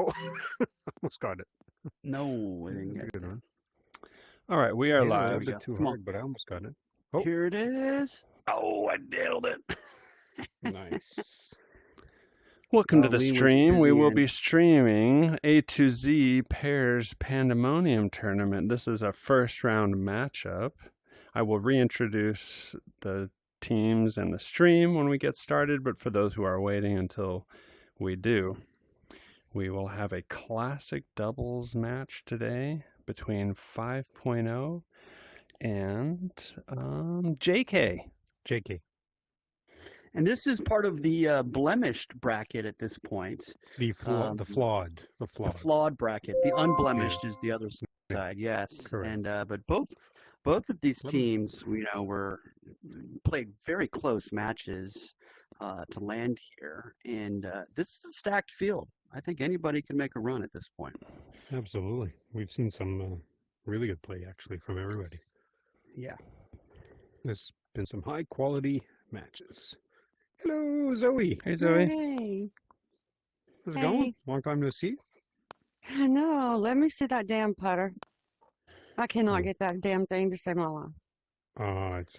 Oh, almost got it. No, I didn't That's a get good it. one. All right, we are A live. little bit too Come on. hard, but I almost got it. Oh. Here it is. Oh, I nailed it. Nice. Welcome to the Lee was stream. We busy will and- be streaming A2Z Pairs Pandemonium tournament. This is a first round matchup. I will reintroduce the teams and the stream when we get started, but for those who are waiting until we do, we will have a classic doubles match today between 5.0 and JayKay. JayKay. And this is part of the blemished bracket at this point. The flawed. The flawed bracket. The unblemished is the other side. Yes. Correct. And but both of these teams, were played very close matches to land here, and this is a stacked field. I think anybody can make a run at this point. Absolutely. We've seen some really good play, actually, from everybody. Yeah. There's been some high-quality matches. Hello, Zoe. Hey, Zoe. Hey. How's it Hey. going? Long time no see. I know. Let me see that damn putter. I cannot get that damn thing to save my life. Oh, it's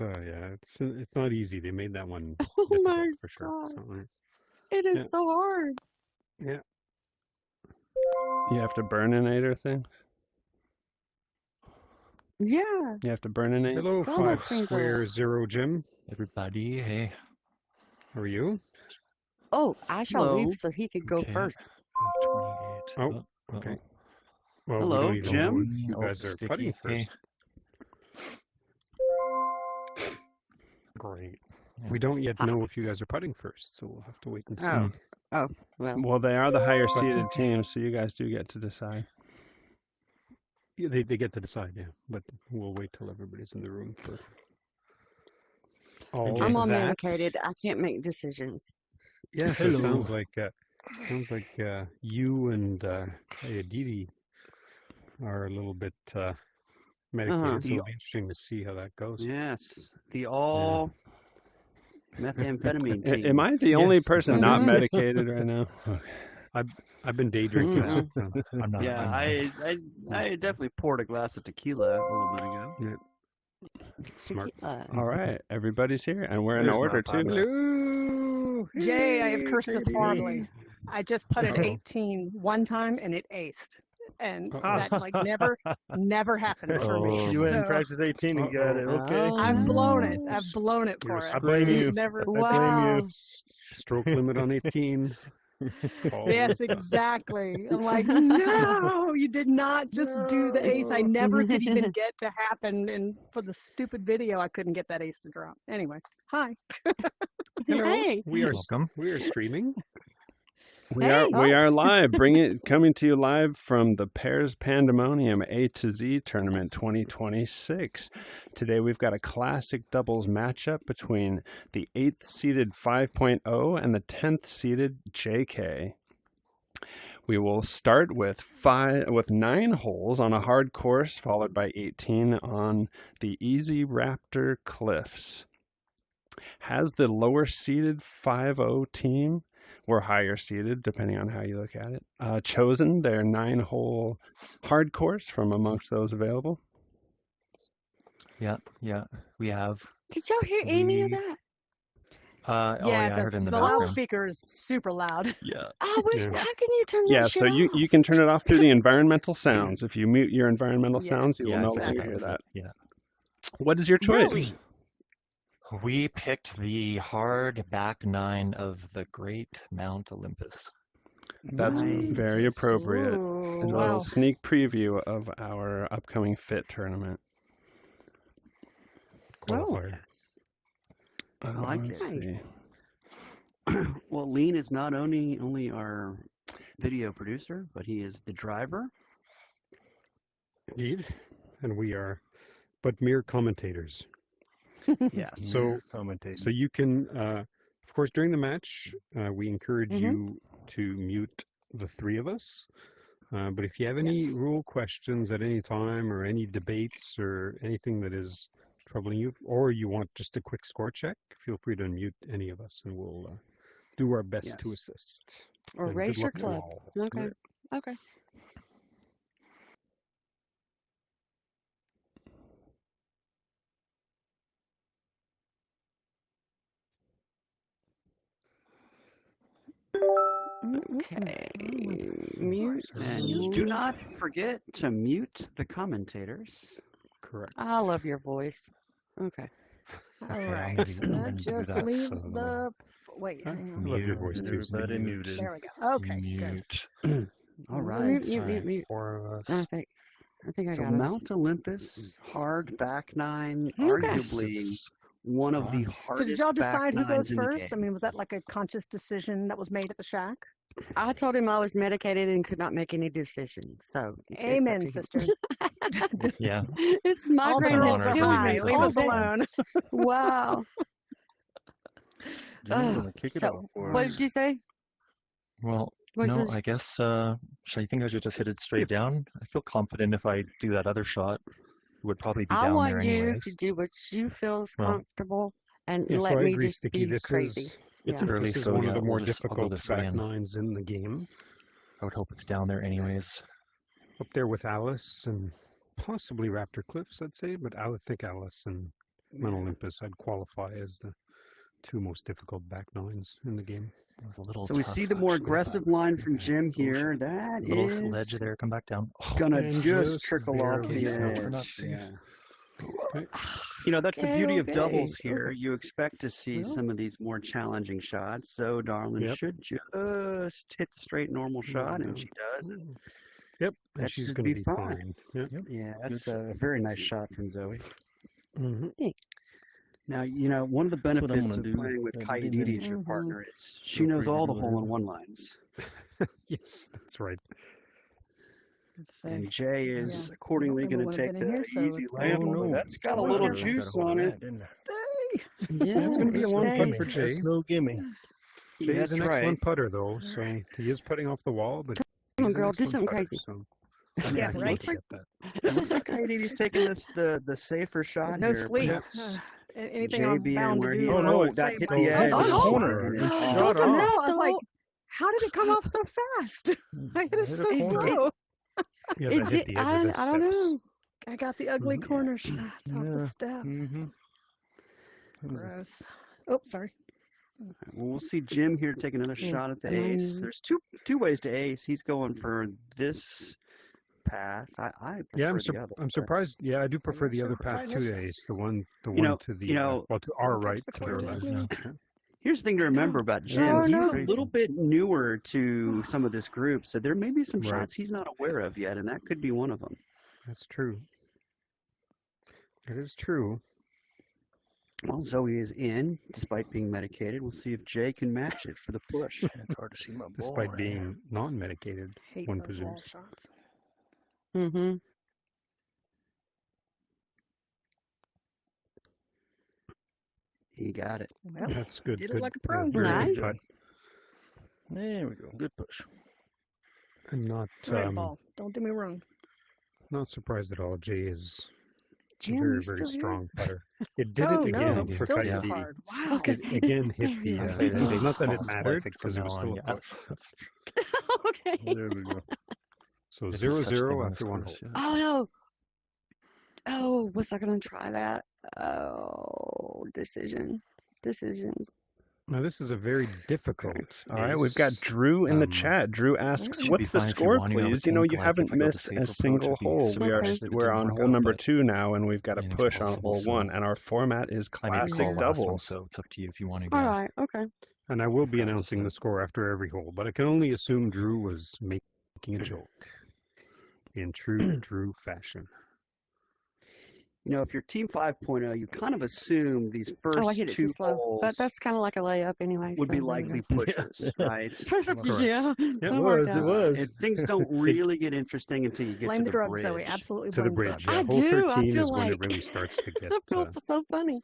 not easy. They made that one Oh difficult my for sure. God. So, It is Yeah. so hard. yeah. You have to burninate things? Yeah. You have to burninate? Hello, All 5 those things are- square 0 Jim. Everybody, hey. How are you? Oh, I shall Hello. leave so he could go Okay. first. 528. Oh, okay. Well, Hello, we don't even Jim. know if you guys are sticky. putting Hey. first. Great. Yeah. We don't yet know if you guys are putting first, so we'll have to wait and see. Oh, well. Well, they are the higher seeded teams, so you guys do get to decide. Yeah, they get to decide, yeah. But we'll wait till everybody's in the room for all I'm all that. medicated. I can't make decisions. Yes, it Hello. sounds like you and Aditi are a little bit medicated, Uh-huh. so it'll be interesting to see how that goes. Yes. The all methamphetamine team. Am I the only Yes. person not medicated right now? I've been day drinking. I'm not. Yeah, I definitely poured a glass of tequila a little bit ago. Smart. All right, everybody's here, and we're in There's order my too. partner. Hello. Jay, I have Hey, cursed us Katie. horribly. I just putted Uh-oh. 18 one time and it aced. And Uh-oh. that like never happens for me. Oh. You went and So, practiced 18 and got it. Okay. Oh. I've blown it. I've blown it You're for a it. I blame you. Never. I blame Wow. you. Stroke limit on 18. Oh. Yes, exactly. I'm like, no, you did not just do the ace. I never could even get to happen. And for the stupid video, I couldn't get that ace to drop. Anyway, hi. Hello. Hey. We are Welcome. we are streaming. We Hey. are live. Coming to you live from the Pairs Pandemonium A2Z Tournament 2026. Today we've got a classic doubles matchup between the 8th seeded 5.0 and the 10th seeded JayKay. We will start with 9 holes on a hard course, followed by 18 on the Easy Raptor Cliffs. Has the lower seeded 5.0 team, or higher seeded, depending on how you look at it, chosen their 9-hole hard course from amongst those available? Yeah, we have. Did y'all hear any of that? I heard in the the background. loudspeaker is super loud. Yeah. I wish. Yeah. How can you turn that Yeah, shit so off? you can turn it off through the environmental sounds. If you mute your environmental Yes. sounds, you will Yeah, no exactly. longer hear that. Yeah. What is your choice? Really? We picked the hard back 9 of the Great Mount Olympus. That's Nice. very appropriate. Ooh, It's a wow. little sneak preview of our upcoming FIT tournament. Qualifier. I like Let's it. see. Well, Lean is not only our video producer, but he is the driver. Indeed. And we are but mere commentators. Yes. So commentating. So you can, of course, during the match, we encourage Mhm. you to mute the 3 of us. But if you have any rule questions at any time, or any debates, or anything that is troubling you, or you want just a quick score check, feel free to unmute any of us, and we'll do our best to Yes. assist. Or And raise good your luck to club. all. Okay. Okay. Okay. Mute. And do not forget to mute the commentators. Correct. I love your voice. Okay. All Okay, I'm right. gonna So do that just that, leaves so- the. Wait. hang on. I love your voice too. Steve. Everybody muted. There we go. Okay. Good. Mute. All right. Mute. 4 of us. I think I So got it. Mount Olympus, hard back nine, Okay. arguably one of the So hardest did y'all back decide who nines goes in the first? I game. mean, was that like a conscious decision that was made at the shack? I told him I was medicated and could not make any decisions. So it's up Amen, to him. sister. Yeah. It's All migraine our turtles honor, that's are so we high. raise Leave our us voice. alone. Wow. Jimmy's gonna kick it So, off for what us. did you say? Well, What no, was- I guess, should I think I should just hit it straight down? I feel confident if I do that other shot, it would probably be I down want there you anyways. to do what you feel is Well, comfortable and Yeah, let so I me agree, just Sticky. be This crazy. is It's Yeah. early, this is so one yeah, of the more I'll go difficult this back way, and nines in the game. I would hope it's down there anyways. Up there with Alice and possibly Raptor Cliffs, I'd say, but I would think Alice and Mount Olympus I'd qualify as the two most difficult back nines in the game. It was a little So we tough, see the more actually. aggressive line from Jim here. That Little is ledge there, come back down. Oh, gonna And just just trickle off barely the so edge. we're not safe. Yeah. Okay. You know, that's the beauty of Okay. doubles here. You expect to see Well. some of these more challenging shots. So Darlin Yep. should just hit the straight normal shot, Yeah. and she does. And Yep, That and she's should going to be be fine. fine. Yep. yeah, that's a very nice shot from Zoe. hmm Now, you know, one of the That's what I'm benefits of gonna do. playing with Yeah, Kaididi as your Mhm. partner is she Feel knows free to all the do whatever. hole-in-one lines. Yes, that's right. Good to say. And Jay is Yeah. accordingly I don't going think to we take would've been in the here, so easy it's layup. Oh, no. That's got a Oh, little yeah. juice Got a hold on of it. that, didn't I? Stay. Yeah, it's going to be a long Stay. putt for Jay. That's no gimme. Jay is That's an right. excellent putter, though, so he is putting off the wall, but Come on, he's an girl, do excellent something putter, crazy. So Yeah, he right. must get that. It looks like Kaididi's taking this the safer shot No here. sleep. Perhaps Anything Jay I'm being bound to where do. he Oh, I no, will it got say hit my the mind. edge of the corner and and shot shot Don't you off. know? I was like, how did it come off so fast? I hit it Hit so a corner. slow. Yeah, It that hit did- the edge of the I don't steps. know. I got the ugly Mhm. corner shot off Yeah. the step. Mm-hmm. Gross. Oh, sorry. Well, we'll see Jim here take another Yeah. shot at the ace. There's two ways to ace. He's going for this path. I Yeah, prefer the other, I'm but- surprised. Yeah, I do prefer the sure, other path right, to yes. the ace, the one know- to the you know- well, to our Catch right, the to their corner, left. please. Yeah. Here's the thing to remember about Jim. Oh, He's no. a little bit newer to some of this group, so there may be some Right. shots he's not aware of yet, and that could be one of them. That's true. It is true. Well, Zoe is in, despite being medicated. We'll see if Jay can match it for the push. It's hard to see my ball. Despite right being non-medicated. Hate One those wall presumes. shots. Mm-hmm. He got it. Well, That's good. did it good, like a pro. very good Nice. putt. There we go. Good push. I'm not Great ball. Don't do me wrong. not surprised at all. Jay is a Jim, very you very still here? strong putter. It did Oh, it again no, for still Kaidi. so hard. Wow. It again hit the. Yeah. Play the safest Not that it possible, I mattered think, from because it was now still on, a yeah. push. Okay. There we go. So If there's such 0-0 thing on after this one course, hole. yeah. Oh no. Oh, was I gonna try that? Oh, decisions. Now this is a very difficult. All right, we've got ace. Drew in the Um, chat. Drew asks, should be "What's the fine if you score, want to go please?" to You know, pink, you like, haven't if I go the missed safe a approach, single it'd be hole. super We are nice if it we're didn't on work hole out, number but 2 now, and we've got a anything's push on possible, hole so- 1, and our format is I made a classic call last one, doubles. so it's up to you if you want to go. All right. Okay. And I will be Just announcing a- the score after every hole, but I can only assume Drew was making a joke in true Drew fashion. You know, if you're Team 5.0, you kind of assume these first Oh, I hit it two too slow. holes But that's kind of like a layup anyway. would so be there we likely go. pushes, right? Yeah. Yep. that It worked was. out. It was. And things don't really get interesting until you get Blame to the the drugs, bridge. Zoe. Absolutely To the blame bridge. drugs. Yeah. I Hole do. I 13 feel is when it like- really starts to get I feel so funny.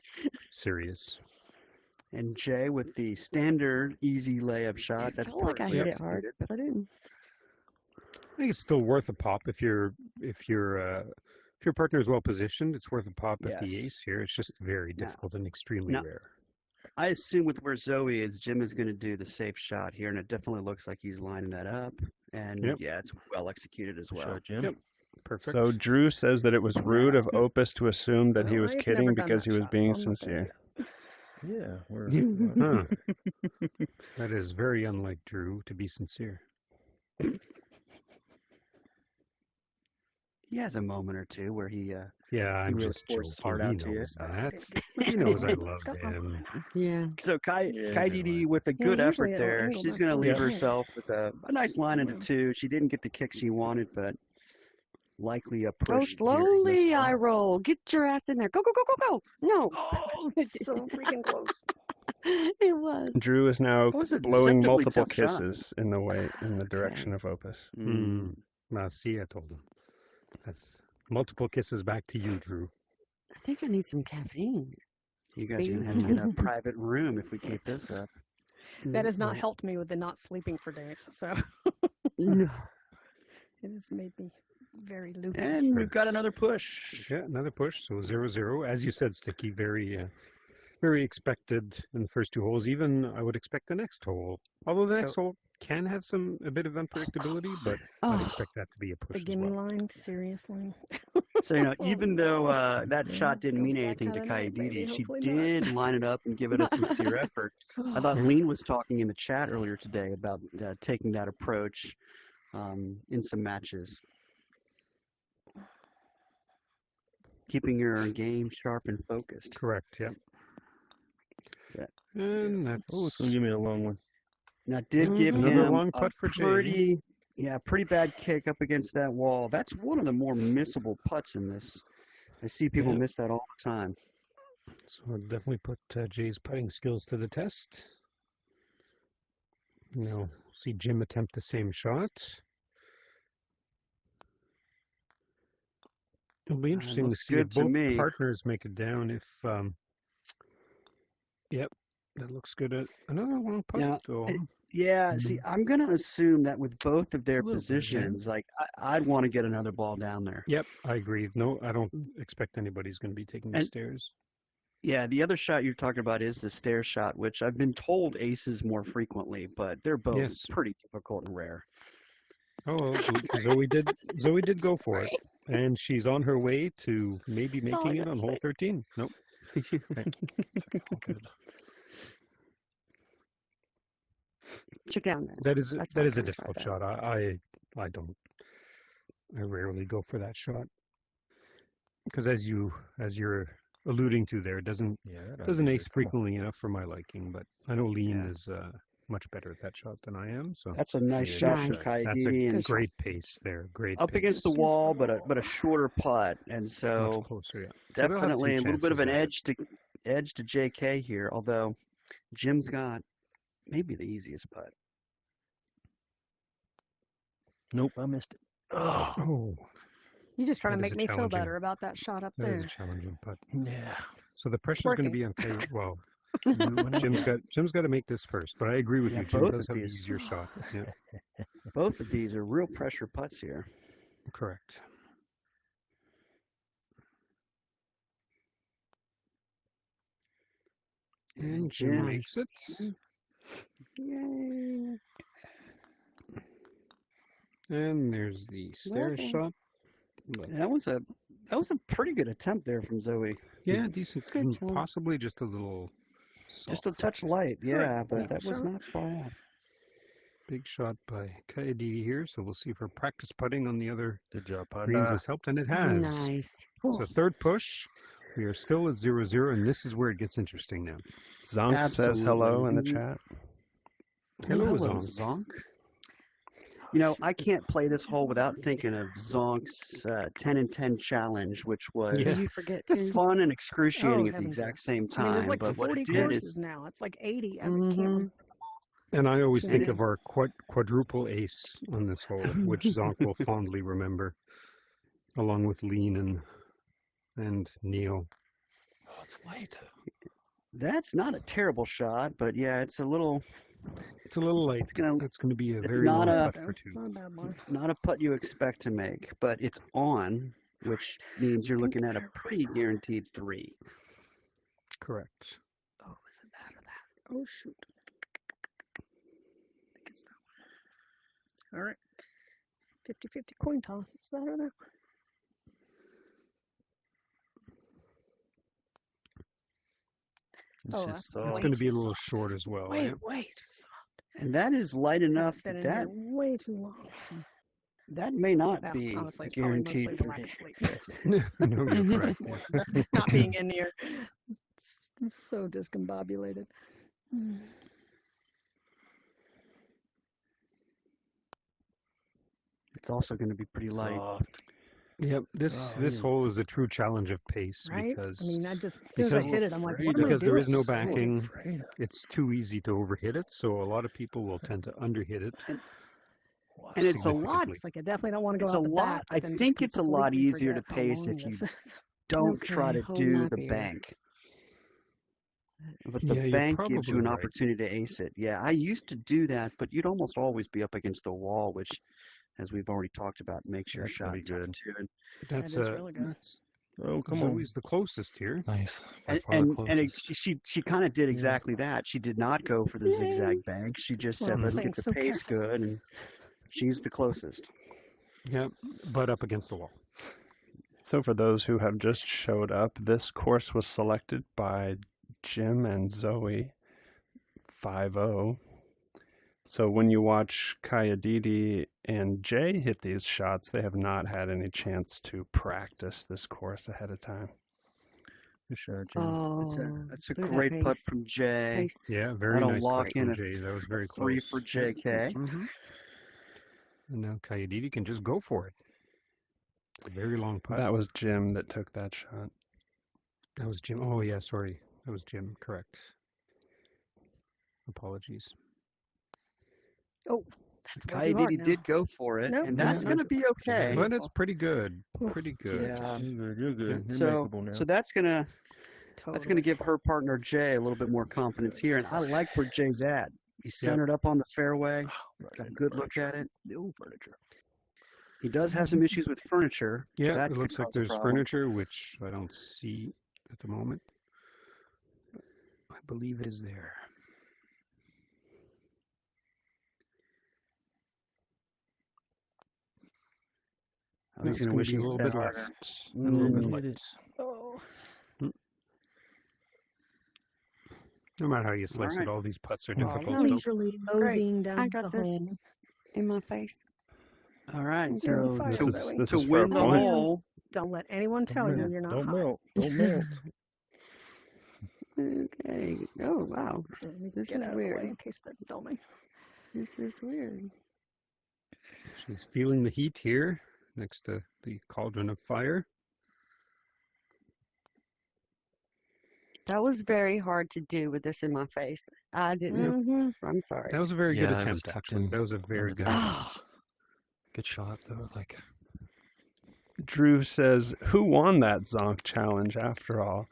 serious. And Jay with the standard easy layup shot. I That's felt like I perfectly hit it hard, executed. but I didn't. I think it's still worth a pop if your partner is well positioned. It's worth a pop at the Yes. ace here. It's just very Now- difficult and extremely now- rare. I assume with where Zoe is, Jim is going to do the safe shot here, and it definitely looks like he's lining that up. And Yep. yeah, it's well executed as well. Shot, Jim. Yep. Perfect. So Drew says that it was rude of Opus to assume that he Well, was I've kidding never done because that he was shot, being so I'm not there sincere. Yeah, we're Huh. That is very unlike Drew to be sincere. He has a moment or two where he Yeah, I'm really just pours his joking. heart He out to you. knows that. He knows I love him. Yeah. So Kai Yeah, Didi with a good usually effort it'll there. angle She's back going to in. leave Yeah. herself with a nice line into 2. She didn't get the kick she wanted, but likely a Go push. slowly, I roll. Get your ass in there. Go, go, go, go, go. No. Oh, it's so freaking close. It was. Drew is now That was a blowing deceptively multiple tough shot. kisses in the direction of Opus. Mm. See, I told him. That's multiple kisses back to you, Drew. I think I need some caffeine. You guys are going to have to get a private room if we keep this up. That has not helped me with the not sleeping for days. So No. it has made me very loopy. And we've got another push. Yeah, another push. So 0-0. As you said, Sticky, very expected in the first 2 holes. Even I would expect the next hole. Although the next hole can have a bit of unpredictability, but I'd expect that to be a The push as gimme well. line, seriously. So, even though that shot didn't Go mean for that anything to kinda night, Kaididi, baby. she Hopefully not. did line it up and give it a sincere effort. I thought Lean was talking in the chat earlier today about taking that approach in some matches. Keeping your game sharp and focused. Correct, yeah. So, And Oh, it's that's gonna give me a long one. now, did give Another him long a putt for Jay. pretty bad kick up against that wall. That's one of the more missable putts in this. I see people Yeah. miss that all the time. So I'll definitely put Jay's putting skills to the test. Now, see Jim attempt the same shot. It'll be interesting to looks see if good to both me. partners make it down. If yep, that looks good. Another long putt, Yeah, though. Yeah, see, I'm going to assume that with both of their A little bit, yeah. positions, like, I'd want to get another ball down there. Yep, I agree. No, I don't expect anybody's going to be taking the And- stairs. Yeah, the other shot you're talking about is the stair shot, which I've been told aces more frequently, but they're both Yes. pretty difficult and rare. Oh, Zoe did go for it, and she's on her way to maybe That's all I making it gotta on hole say. 13. Nope. Good. Check down there. That is That's that not is a gonna try difficult that. shot. I rarely go for that shot because as you're alluding to there, it doesn't ace frequently enough for my liking. But I know Lean is much better at that shot than I am. So That's a nice Yeah, shot nice. from that's Kaididi, a and great pace there. Great up pace. against the wall, but a shorter putt, and Much so closer. Yeah. So they'll have definitely two a little bit of an chances edge to JayKay here. Although Jim's got maybe the easiest putt. Nope, I missed it. Oh, You're just trying to That is make a me feel challenging- better about that shot up that there. is a challenging putt. Yeah. So the pressure's going to be on Kay. Well, Jim's got to make this first. But I agree with Yeah, you. Jim both does of have the these. easier shot. Yeah, Both of these are real pressure putts here. correct. And Jim Jim makes it. Yay. And there's the stair Well, shot. But That was a pretty good attempt there from Zoe. yeah, decent. Good job. Possibly just a little. Just a soft. touch light, yeah, but Yeah. that was not far off. Big shot by Kaididi here. So we'll see if her practice putting on the other Good job, greens Panda. has helped, and it has. Nice. So third push. We are still at 0-0, and this is where it gets interesting now. Zonk says hello in the Absolutely. chat. Hello, Zonk. You know, I can't play this hole without thinking of Zonk's 10 and 10 challenge, which was Did you forget to? fun and excruciating Oh, at the heavens, exact same I time. mean, there's like but what 40 it did courses is now. It's like 80. I Mhm. can't remember. And I always think Yeah. of our quadruple ace on this hole, which Zonk will fondly remember, along with Lean and Neil. Oh, it's light. that's not a terrible shot, but yeah, it's a little It's a little late. It's gonna- That's going to be a it's very not long a- putt for It's two. not a bad one. not a putt you expect to make, but it's on, which means you're looking at a pretty guaranteed 3. Correct. Oh, is it that or that? Oh, shoot. All right. 50-50 coin toss. Is that or that? It's Oh, just that's It's way going to be a too little soft. short as well. Way, eh? way too soft. And that is light enough Been that in here way too long. that may not Well, be honestly, a it's probably mostly guaranteed the lack of 3. sleep. No, you're correct. More than the not being in here. It's so discombobulated. It's also going to be pretty light. soft. Yep, this Oh, this yeah. hole is a true challenge of pace Right? because I mean, I just, as soon as I because- hit it, I'm like, afraid what am I because doing? there is no So backing. afraid of- It's too easy to overhit it, so a lot of people will tend to underhit it. Wow. And it's a lot. significantly. It's like I definitely don't want to go It's out a the lot. back, but I then just think it's a lot completely easier to forget how pace long if you this is. Don't try Okay, to hold do up the here. bank. But Yeah, the you're bank gives you probably an right. opportunity to ace it. Yeah, I used to do that, but you'd almost always be up against the wall, which, as we've already talked about, makes your That's shot pretty tough good. too. And That's is really good. That's Oh, come it's on. always the closest here. Nice. By and, far the and, closest. she kind of did exactly that. She did not go for the zigzag bank. She just said, Well, "Let's playing get the so pace careful. good," and she's the closest. Yep, but up against the wall. So, for those who have just showed up, this course was selected by Jim and Zoe 5-0. So, when you watch Kayadidi and Jay hit these shots, they have not had any chance to practice this course ahead of time. Good shot, Jim. Oh, That's a look at that great putt pace. from Jay. Pace. Yeah, very That'll nice lock putt in from a Jay. That was very 3 close. for JayKay. Mhm. And now Kayadidi can just go for it. A very long putt. That was Jim that took that shot. That was Jim. Oh yeah, sorry. That was Jim. Correct. Apologies. Oh, that's way too hard Kayadidi now. did go for it, Nope. and that's Yeah, going to be okay. But it's pretty good. Oof. Pretty good. Yeah. You're good. You're good. You're So, makeable now. so that's gonna Totally. give her partner Jay a little bit more confidence here, and I like where Jay's at. He's centered up on the fairway, Right got a in good furniture. look at it. No furniture. He does have some issues with furniture. Yeah, That it could looks like cause a there's problem. furniture, which I don't see at the moment. I believe it is there. I was It's going to gonna wish be he a little hit bit that harder. left. A little bit It left. is. Oh, No matter how you slice right. it, all these putts are Oh, difficult. no, though. leisurely Great. moseying down I got the this hole. in my face. All right, You're so fine, to, Zoe. This to is for win a the point. hole, Don't let anyone tell you you're not Don't hot. melt. Don't melt. Okay. Oh wow, Let me This get is out of the way weird. in case they're filming. this is weird. She's feeling the heat here next to the cauldron of fire. That was very hard to do with this in my face. I didn't know. Mhm. I'm sorry. That was a very good Yeah, it was attempt, tucked actually. in That was a very under good there. attempt. Good shot though. Like Drew says, "Who won that Zonk challenge after all?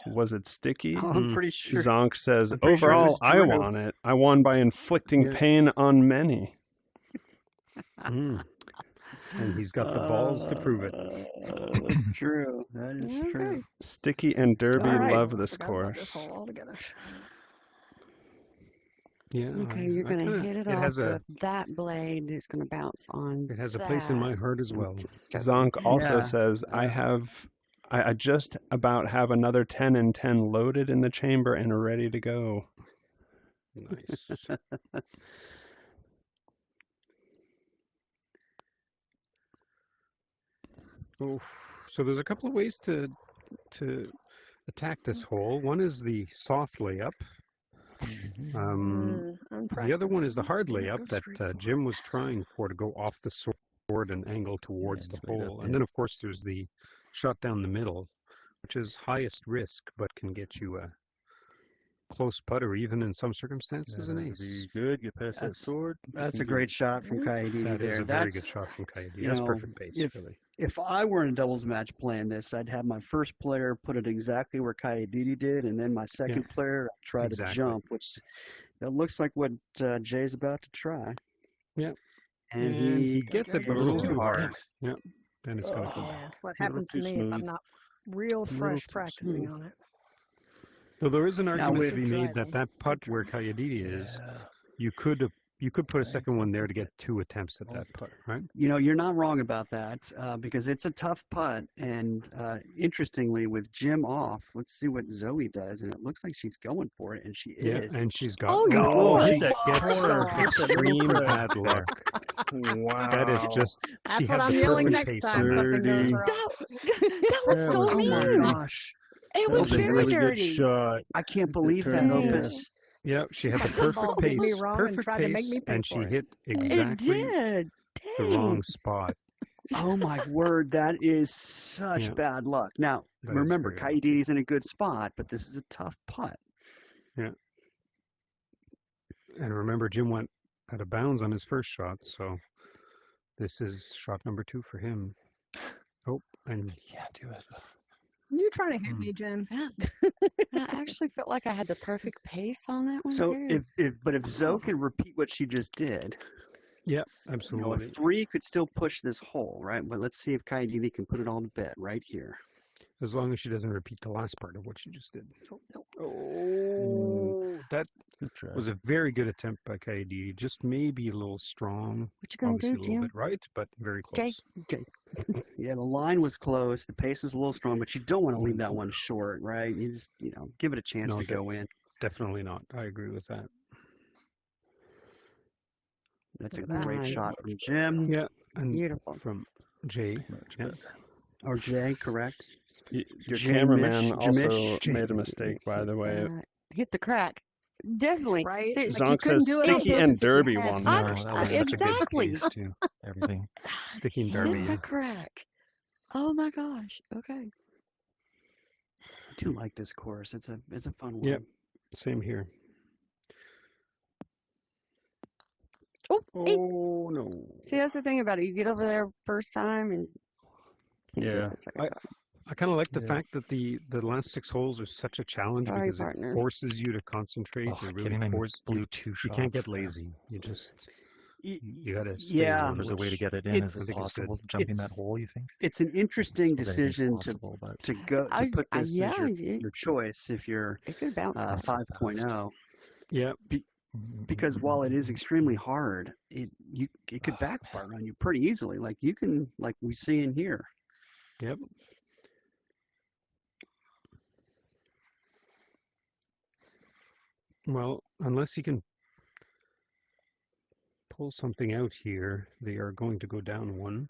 Was it Sticky?" I'm pretty sure. Zonk says, I'm pretty sure it "Overall, was I Drew." won it. I won by inflicting Yeah. pain on many." Mm. And he's got the balls to prove it. That's true. That is Okay. true. Sticky and Derby All right. love I this forgot about this course. hole altogether. Yeah. Okay, you're gonna hit it It off has a with that blade. It's gonna bounce on. it has a place in that. my heart as I'm well. just joking. Zonk also Yeah. says, I just about have another 10 and 10 loaded in the chamber and ready to go." Nice. Oh, so there's a couple of ways to attack this hole. One is the soft layup. The other one is the hard layup that Jim was trying for, to go off the sword and angle towards the straight up, hole. yeah. And then, of course, there's the shot down the middle, which is highest risk, but can get you a close putt or even in some circumstances an ace. Be good. Get past that That's- sword. That's a Be great shot from Kayadidi That there. is a very good shot from Kayadidi. you That's know, perfect pace, if- really. If I were in a doubles match playing this, I'd have my first player put it exactly where Kayadidi did, and then my second player try exactly. to jump, which it looks like what Jay's about to try. Yeah. And And he gets it, but a gets little it. too hard. Yeah. Then it's going to Oh, come back. that's what A little happens to too me if I'm smooth. not real little fresh too practicing smooth. on it. So there is an argument with to be made that that putt where Coyote is, you could put a second one there to get 2 attempts at that putt, right? You know, you're not wrong about that because it's a tough putt. And interestingly, with Jim off, let's see what Zoe does. And it looks like she's going for it, and she is. And she's got Oh, she God. gets extreme bad luck. Wow. That is just That's she what had I'm the yelling perfect next pace time. on it. Something goes wrong. That was That so was Oh my dirty. mean. gosh. It That was was a very really good dirty. shot. I can't believe that, turned, yeah. Opus. Yeah, she had the The ball perfect did me pace, wrong and perfect tried to make pace, me pay and she for it. hit It exactly did. the Dang. wrong spot. Oh my word, that is such Yeah. bad luck. Now, That is remember, very lucky. Coyote's in a good spot, but this is a tough putt. And remember, Jim went out of bounds on his first shot, so this is shot number 2 for him. Oh, and Yeah, do it. You trying to hit me, Jim? Yeah. I actually felt like I had the perfect pace on that one. So too. if Zoe can repeat what she just did, yeah, you know, absolutely. a 3 could still push this hole, right? But let's see if Coyote can put it on the bed right here. As long as she doesn't repeat the last part of what she just did. Nope. Oh, that Good try. was a very good attempt by Coyote. Just maybe a little strong. what you gonna Obviously do, a little Jim? bit right, but very close. Jay? Yeah, the line was close. The pace is a little strong, but you don't want to leave that one short, right? You just, you know, give it a chance No, to go in. Definitely not. I agree with that. That's a Look at that. great Nice. shot from Jim Yeah, and Beautiful. from Jay. Much Yeah. better. or Jay, correct? Your Jamish, cameraman also Jamish. made a mistake, by the way. Hit the crack. Definitely. Right? See, Like, you Zonk couldn't says do it on sticky purpose and if you derby had one. to. I- No, that was such a good exactly. pace too. Everything. Sticking hit derby. the crack. Oh my gosh. Okay. I do like this course. It's a fun one. Yep. Same here. Oh, hey. Oh no. See, that's the thing about it. You get over there first time and can't do it Yeah. the second time. I kind of like the Yeah. fact that the last 6 holes are such a challenge Sorry, because partner. it forces you to concentrate. Oh, It kidding me. really Blew you, 2 you shots. can't get there. lazy. You just Y- you gotta stay yeah. on There's a way to which- get it in. it's- Is I it think it's good. possible jumping It's- that hole, you think? It's an interesting Suppose anything's decision to possible, but go to put this as yeah, your choice if you're it could bounce. so 5.0. Yeah. Because while it is extremely hard, it could backfire on you pretty easily. Like you can, like we see in here. Yep. Well, unless you can pull something out here, they are going to go down 1.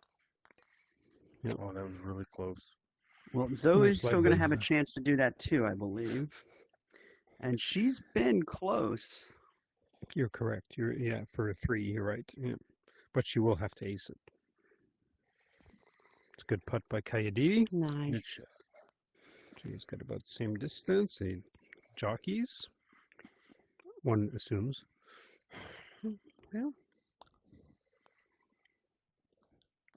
Oh, that was really close. Well, Zoe's still going to likely, have a yeah. chance to do that too, I believe. And she's been close. You're correct. For a 3, you're right. Yeah. But she will have to ace it. It's a good putt by Coyote. Good Nice. shot. She's got about the same distance. They jockeys. One assumes. Well,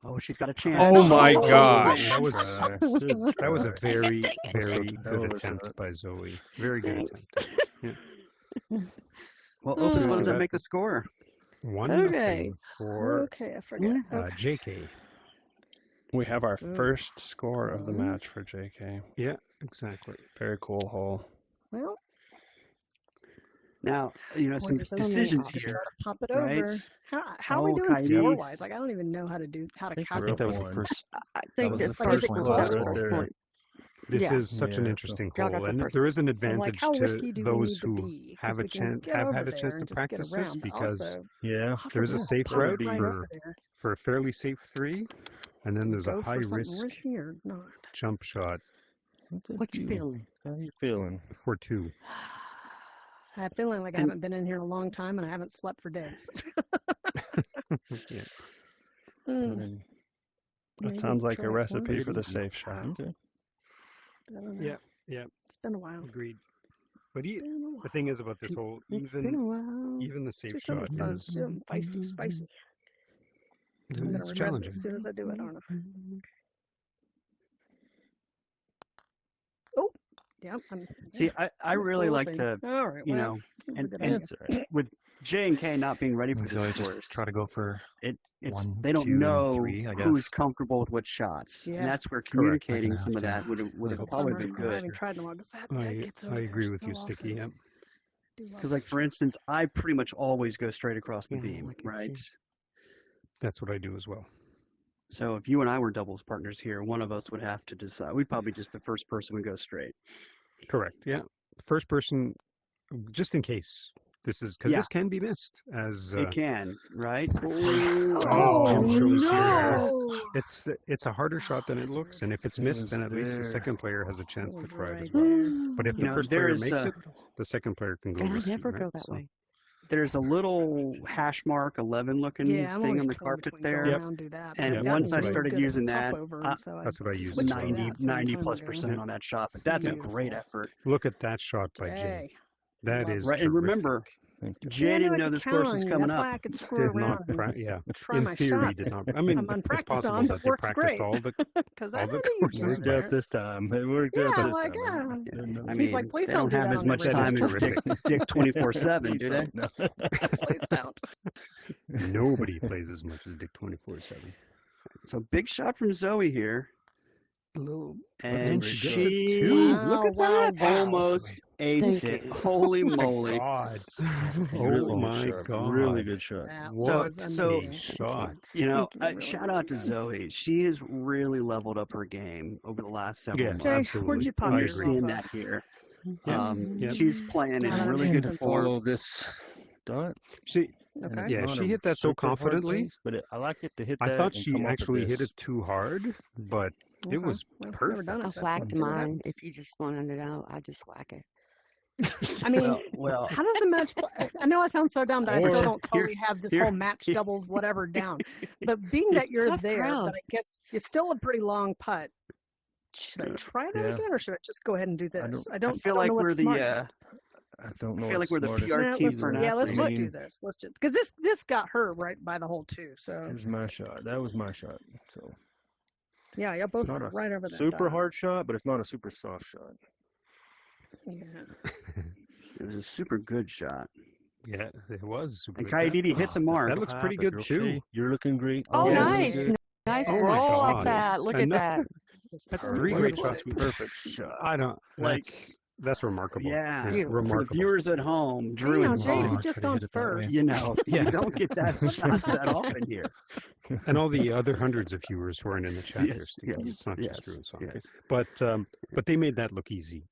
Oh, she's got a chance. Oh my gosh. That was Good that was a try. very, very That good was attempt a- by Zoe. Very good Thanks. attempt. Well, Opus, what does that that- make the score? 1 Okay. for Okay, I forget. JayKay. We have our first score of the match for JayKay. Yeah, exactly. Very cool hole. Well, Now, you know, some boy, there's so many decisions options. here. Pop it right? over. How are we Oh, doing Coyotes. score wise? Like I don't even know how to I think calculate. that was the One. first. I That think was the the first first one one. was Right the there. point. This Yeah. is such an Yeah, interesting Y'all got hole, the and first there is an So, advantage like, how risky to do we those need to who be? 'Cause have we a can chance, get have over had a there chance and to just get practice this, around, but because also Yeah. off there is of a that, safe pop route it right for over there. a fairly safe 3, and then there's Go a for high something risk risky or not. jump shot What you feeling? How you feeling? for 2. I have a feeling like I haven't been in here in a long time and I haven't slept for days. Yeah. Mm, That maybe sounds like try a it recipe once. for the safe shot. Okay. I don't know. Yeah, yeah, It's been a while. agreed. But Been a while. the thing is about this whole, It's been a even while. even the It's safe just so much shot fun. is So feisty, spicy. I'm gonna it's regret challenging. this as soon as I do it, aren't I? Yep. See, I really like to, All right. you well, know, that's a and, good and answer. with J and K not being ready for So this I just course, try to go for it's 1, they don't 2, and know 3, I who's guess. comfortable with what shots, Yeah. and that's where Correct. communicating I'm some of gonna that have would to- have I hope probably so. been I good. haven't tried them all because that gets over I there agree with so you, Sticky. often. Yeah. Do love Because, like, that for shot. instance, I pretty much always go straight across the Yeah, beam, like it right? too. That's what I do as well. So if you and I were doubles partners here, one of us would have to decide. We'd probably just the first person would go straight. Correct. Yeah. First person, just in case. This is because Yeah. this can be missed as. It can, right? Oh, Jim shows here. no. It's a harder shot than it that's looks, really and if it's It missed, was then at least the there. second player has a chance It to was try it right as well. there. But if You the know, first player there's makes a- it, the second player can go God, I risky, never right? go that So- way. There's a little hash mark 11 looking Yeah, I'm thing always on the torn carpet between go there. around and do that. And I've once gotten I really started good at using that, popover, I- and so I that's what I use switched as to well. 90, that some 90 time plus ago. percent on that shot, but that's a Beautiful. great effort. Look at that shot by Jay. Hey, That love is it. Right, and remember, terrific. Thank you. Jay Yeah, I knew didn't I know could this count course on was you. coming That's up. why I could screw Did not, around and yeah. try In my theory, shot. did not. I mean, I'm it's unpracticed possible on, but that they works practiced great. all the. because all I the know they courses, used Worked but- out this time. It worked out Yeah, this like, time. yeah. I He's mean, like, please they don't don't do have that as on much every time That is as terrific. Dick 24/7, do they? No. Please don't. Nobody plays as much as Dick 24/7. So big shot from Zoe here, A little. and great shot. she Two. Wow, Look at wow, that. wow. almost aced Thank it. you. Holy moly! God. Really Oh good my shot. God. Really good shot. That What was So- a amazing. shot. You know, Thank you, really shout out to good. Zoe. She has really leveled up her game over the last several Yeah, months. Jay, absolutely. where'd you pop I You're agree. yourself seeing up? that here. Yeah, yeah. She's playing in Oh, really that's good so form. Follow this dot. She, and Okay. it's Yeah, not she a hit that so super hard confidently. place, but I like it to hit I that thought and she come off of actually hit this. it too hard, but it Okay. was Well, never perfect. done it, I so whacked let's see what mine. happens. If you just wanted to know, I just whack it. I mean, Well, how does the match? I know I sound so dumb that I Or- still don't here- totally have this here- whole match doubles whatever down. But being that you're Tough there, crowd. but I guess it's still a pretty long putt. Should I try that Yeah. again, or should I just go ahead and do this? don't- I feel don't like know we're what's the smartest. I don't know. I feel like we're the smartest. PR Nah, team let's, for an yeah, let's athlete. do this. Let's just because this got her right by the hole too. So Here's my shot. That was my shot. So yeah, you're both it's not a right over there. super hard shot, but it's not a super soft shot. Yeah. It was a super good shot. Yeah, it was super. And good. Kaididi hit the mark. That looks pretty good too. You're looking great. Oh, Yes. nice. Good. Nice Oh my roll God. like that. Look at And that. That's Perfect three way to great put shots. it. Perfect shot. I don't. Like- That's remarkable. Yeah. Beautiful. For the remarkable. viewers at home, Drew You know, and Jay, Steve, you've just gone first. you know, Yeah. you don't get that shots that often here. And all the other hundreds of viewers who aren't in the chat here, Yes, Steve. yes, It's not yes, just Drew and Son. yes. But they made that look easy.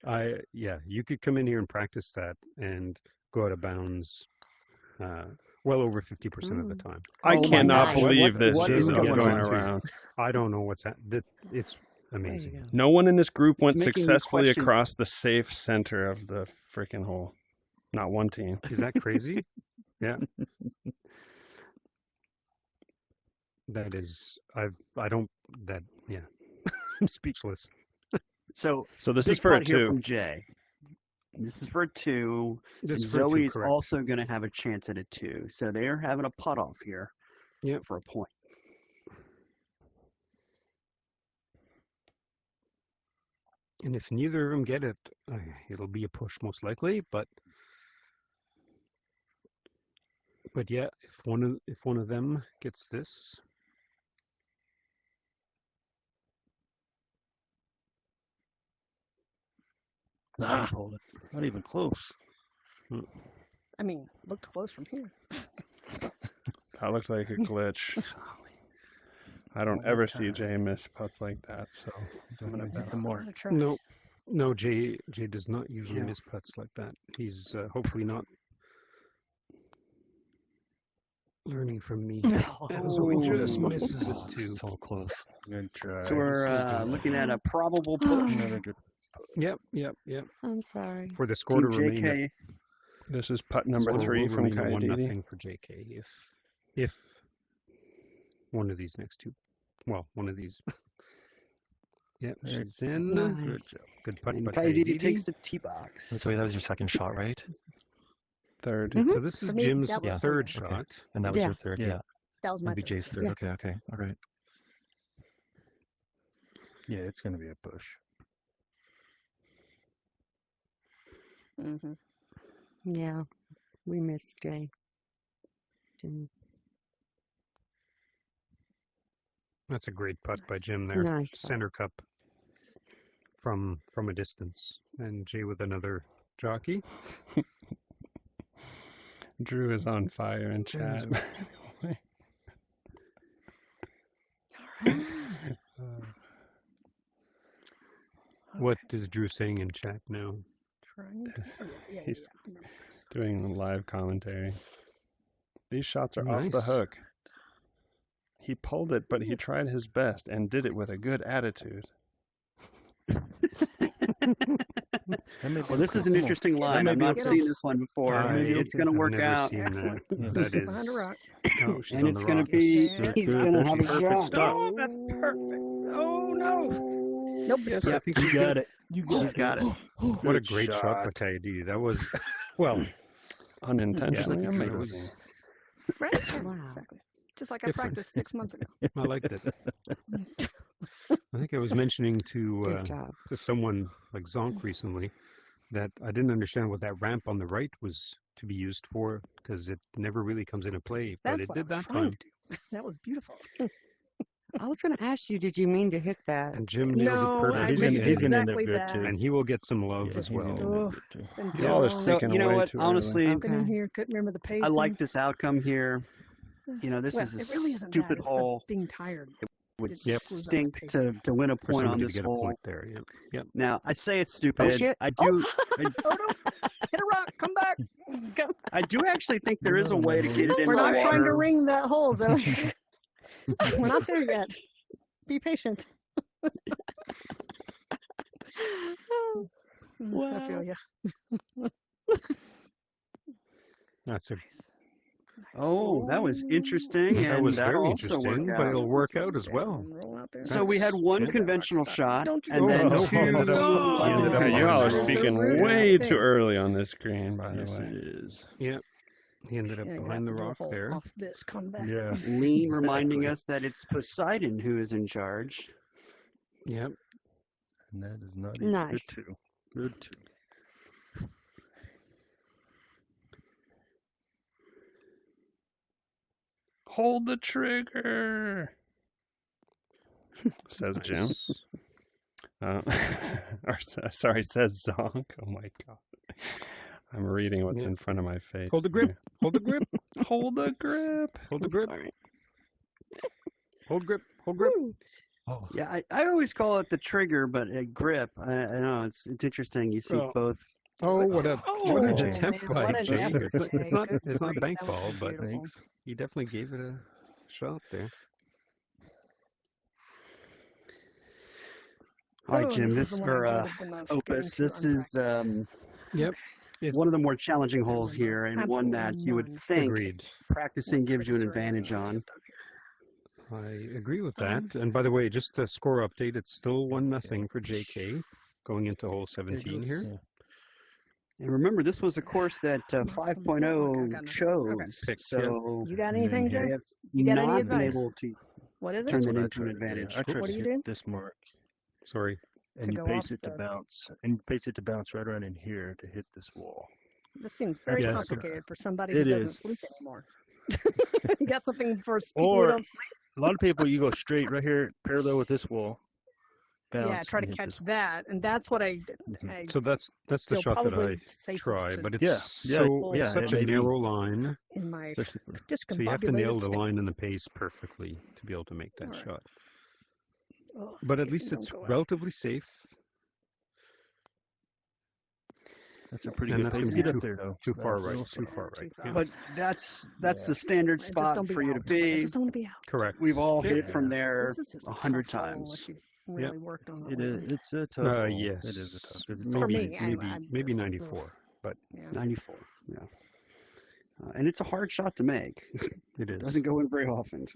You could come in here and practice that and go out of bounds. Well over 50% of the time. I Oh my cannot gosh. believe this what is is going going on? around. I don't know what's it's There you amazing. go. No one in this group went making me successfully question- across the safe center of the freaking hole. Not one team. Is that crazy? Yeah. That is, yeah. I'm speechless. So So this is big for a putt here two. from Jay. This is for a two. This and is for two, Zoe's correct. also going to have a chance at a two. So they are having a putt off here. Yep. For a point. And if neither of them get it, it'll be a push most likely. But yeah, if one of them gets this, Not even close. I mean, looked close from here. That looked like a glitch. I don't ever see Jay miss putts like that. So I'm gonna bet the more. I'm gonna try. no, Jay does not usually Yeah. miss putts like that. He's hopefully not learning from me. So he just misses it too. So close. Good try. So we're looking at a probable push. Another good. Yep. I'm sorry. For the score to Team remain JK. this is putt number score 3 will from remain Kaididi. 1-0 for JK if one of these next two, well, one of these. Yep, she's in. Nice. Good putt And by Kaididi Kaididi. takes the tee box. So that was your second shot, right? Third. So this is For me, Jim's that was third okay. shot. And that was Yeah. your third. Yeah. Yeah. That was my Maybe third. Jay's third. Yeah. Okay. All right. Yeah, it's gonna be a push. Mm-hmm. Yeah, we missed Jay. Jim. That's a great putt by Jim there. Nice putt. Center cup from a distance. And Jay with another jockey. Drew is on fire in chat. What is Drew saying in chat now? He's doing live commentary. These shots are off the Nice. hook. He pulled it, but he tried his best and did it with a good attitude. Well, this is an interesting line. I've not seen this one before. It's going to I've work never out. seen Excellent. That. Behind That a is. rock. Oh, she's And on it's the going to rock. be, Yeah. he's going to have a Perfect shot. stop. Oh, that's perfect. Oh, no. Nope. Yes, I think You got it. You He's got it. What a Good great shot by Taidi. That was, well, Unintentionally yeah, it amazing. was- Right? Wow. Exactly. Just like I Different. practiced 6 months ago. I liked it. I think I was mentioning to Good job. someone like Zonk recently that I didn't understand what that ramp on the right was to be used for because it never really comes into play, but That's it what I did was that trying time. to do. That was beautiful. I was going to ask you, did you mean to hit that? And Jim nails No, it I perfectly. He's gonna, didn't he's gonna end up exactly good that. too. And he will get some love Yeah, as he's gonna well. end up Oh. good, too. Been too Y'all are long. sticking you know way what? too early. Honestly, I've been in Okay. here, couldn't remember the pace. I like this outcome here. You know, this well, is a it really isn't stupid that. It's the hole. being tired. Would It Yep. screws up the stink pace. to win a For point on somebody to this get a hole. point there. Yep. Yep. Now, I say it's stupid. shit. I do. Oh, no. Hit a rock. Come back. I do actually think there is a way to get it in We're the not trying to water. ring that hole, Zoe. We're not there yet. Be patient. I feel you. That's a Oh, that was interesting. That and was that'll very also work interesting, but out. it'll work out as well. Roll out there. So we had one Yeah. conventional shot, Don't you and go then no, two. he ended up- he ended up Yeah, on you all are the road. speaking Rudest way thing. too early on this screen, by the Yes, way. it is. Yeah. He ended up Yeah, you have behind the to do a rock hole there. Off this, come back. Yeah. Lean reminding us that it's Poseidon who is in charge. Yep. And that is not easy. Nice. Good too. Good too. Hold the trigger, says Jim. Or sorry, says Zonk. Oh my god. I'm reading what's Yeah. in front of my face. Hold the grip. Hold the grip. Hold the grip. Hold the I'm grip. sorry. Hold grip. Hold grip. Oh, Yeah, I always call it the trigger, but a grip. I know it's interesting. You see Oh. both. Oh, what a Oh, attempt man, by what an Jay. effort, It's not, Jay. it's not, Good it's not grief, bank that was ball, but beautiful. he definitely gave it a shot there. All right, Oh, Jim. is This the one I or wanted the most, Opus. getting This too is unpracticed. Yep. one of the more challenging holes here, and one that Absolutely you would none. think Agreed. practicing gives you an Tricks are advantage on. I agree with that. And by the way, just a score update, it's still 1-0 for JayKay going into hole 17 here. Yeah. And remember, this was a course that Okay, 5.0 got nothing. chose, Picked, so You got anything, they Jay? have You got any not been advice? able to What is it? turn That's that what I into an tried to do. advantage. I tried What to do you hit do? this mark, Sorry. and To you go pace off it to the- bounce, and you pace it to bounce right around in here to hit this wall. This seems very Yes. complicated for somebody It who doesn't is. sleep anymore. You got something for people Or- who don't sleep? A lot of people, you go straight right here, parallel with this wall. Bounce Yeah, try to and hit catch this wall. that, and that's what I did. Mhm. I So that's the feel shot that probably I safest try, to- but it's Yeah, so yeah, it's such it a may be. narrow line. in my Especially for So you have to nail discombobulated the state. line and the pace perfectly to be able to make that All right. shot. Oh, But at spacing least don't it's go out. relatively safe. that's a pretty And good that's pace gonna to be get up there, though. Too far That's right. also- Too far right. Too Yeah. But that's Yeah. the standard Just spot don't be for you to out. I be. just don't want to be out. Correct. We've all hit Yeah. from there This is just a 100 tough hole times. unless you really worked on It line. is. It's a tough. hole. Yes. It is a tough. It's Maybe, all me, pace. maybe just- 94, but Yeah. 94, yeah. And it's a hard shot to make. it is. Doesn't go in very often.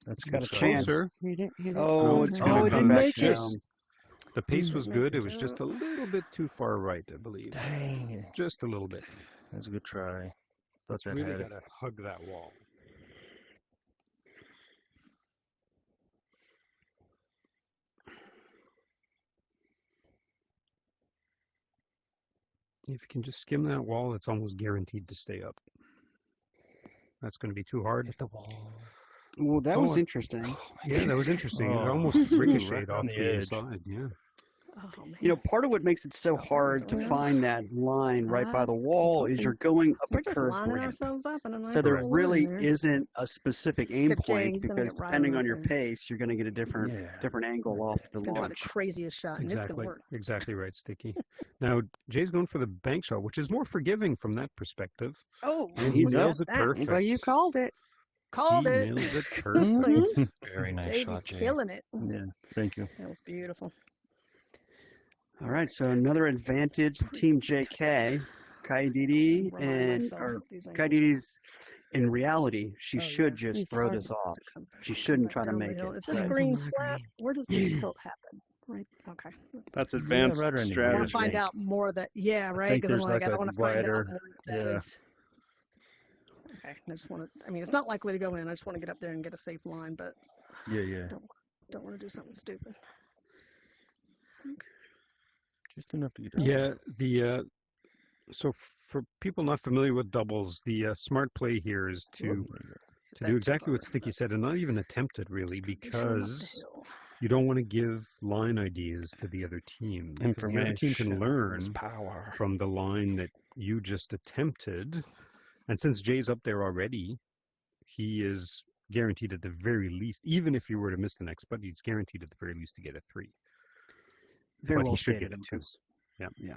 That's It's got a good shot. chance. Closer. Hit it, hit it. Oh, it's Oh, going it to come didn't back make it. down. The pace was Make good. the It was just a little bit too far right, I believe. Dang. Just a little bit. That's a good try. That's that really had got to hug that wall. If you can just skim that wall, it's almost guaranteed to stay up. That's going to be too hard. Hit the wall. Well, that Oh, was interesting. Yeah, that was interesting. It Oh, almost right ricocheted on off the the edge. side. Yeah. Oh, man. You know, part of what makes it so hard to find that line right by the wall is you're going up We're a just curved lining ramp. ourselves up in a nice So there little really line there. isn't a specific aim Except Jay, point he's gonna because get right depending on on up your there. pace, you're going to get a different angle off the He's going to do the launch. craziest shot, and it's going Exactly. to work. Exactly right, Sticky. Now, Jay's going for the bank shot, which is more forgiving from that perspective. Oh, And he he's nails up. it perfect. Well, you called it. called He it. nails it perfect. Very nice Jay shot, Jay. killing it. Yeah, thank you. That was beautiful. All right, so another advantage, Team JayKay. Kaididi Remind and myself or of these angles. Kaididi's in reality, she Oh, should yeah. just He's throw hard this to off. Come She shouldn't back try to down the make hill. it. Is this but- green flat? Where does this tilt happen? Right. Okay. That's advanced right underneath. I want strategy. to find out more that. Yeah, right. think Because I'm there's like, like I a want to find out wider- more what that yeah. is. Okay. I just want to. I mean, it's not likely to go in. I just want to get up there and get a safe line, but Yeah. don't want to do something stupid. Just enough to get out. Yeah, so for people not familiar with doubles, the smart play here is to do exactly what Sticky said, and not even attempt it really, because you don't want to give line ideas to the other team. Because the other team can learn is power. from the line that you just attempted, and since Jay's up there already, he is guaranteed at the very least, even if you were to miss the next putt, he's guaranteed at the very least to get a 3. Very But well he should stated. get a 2. Yeah.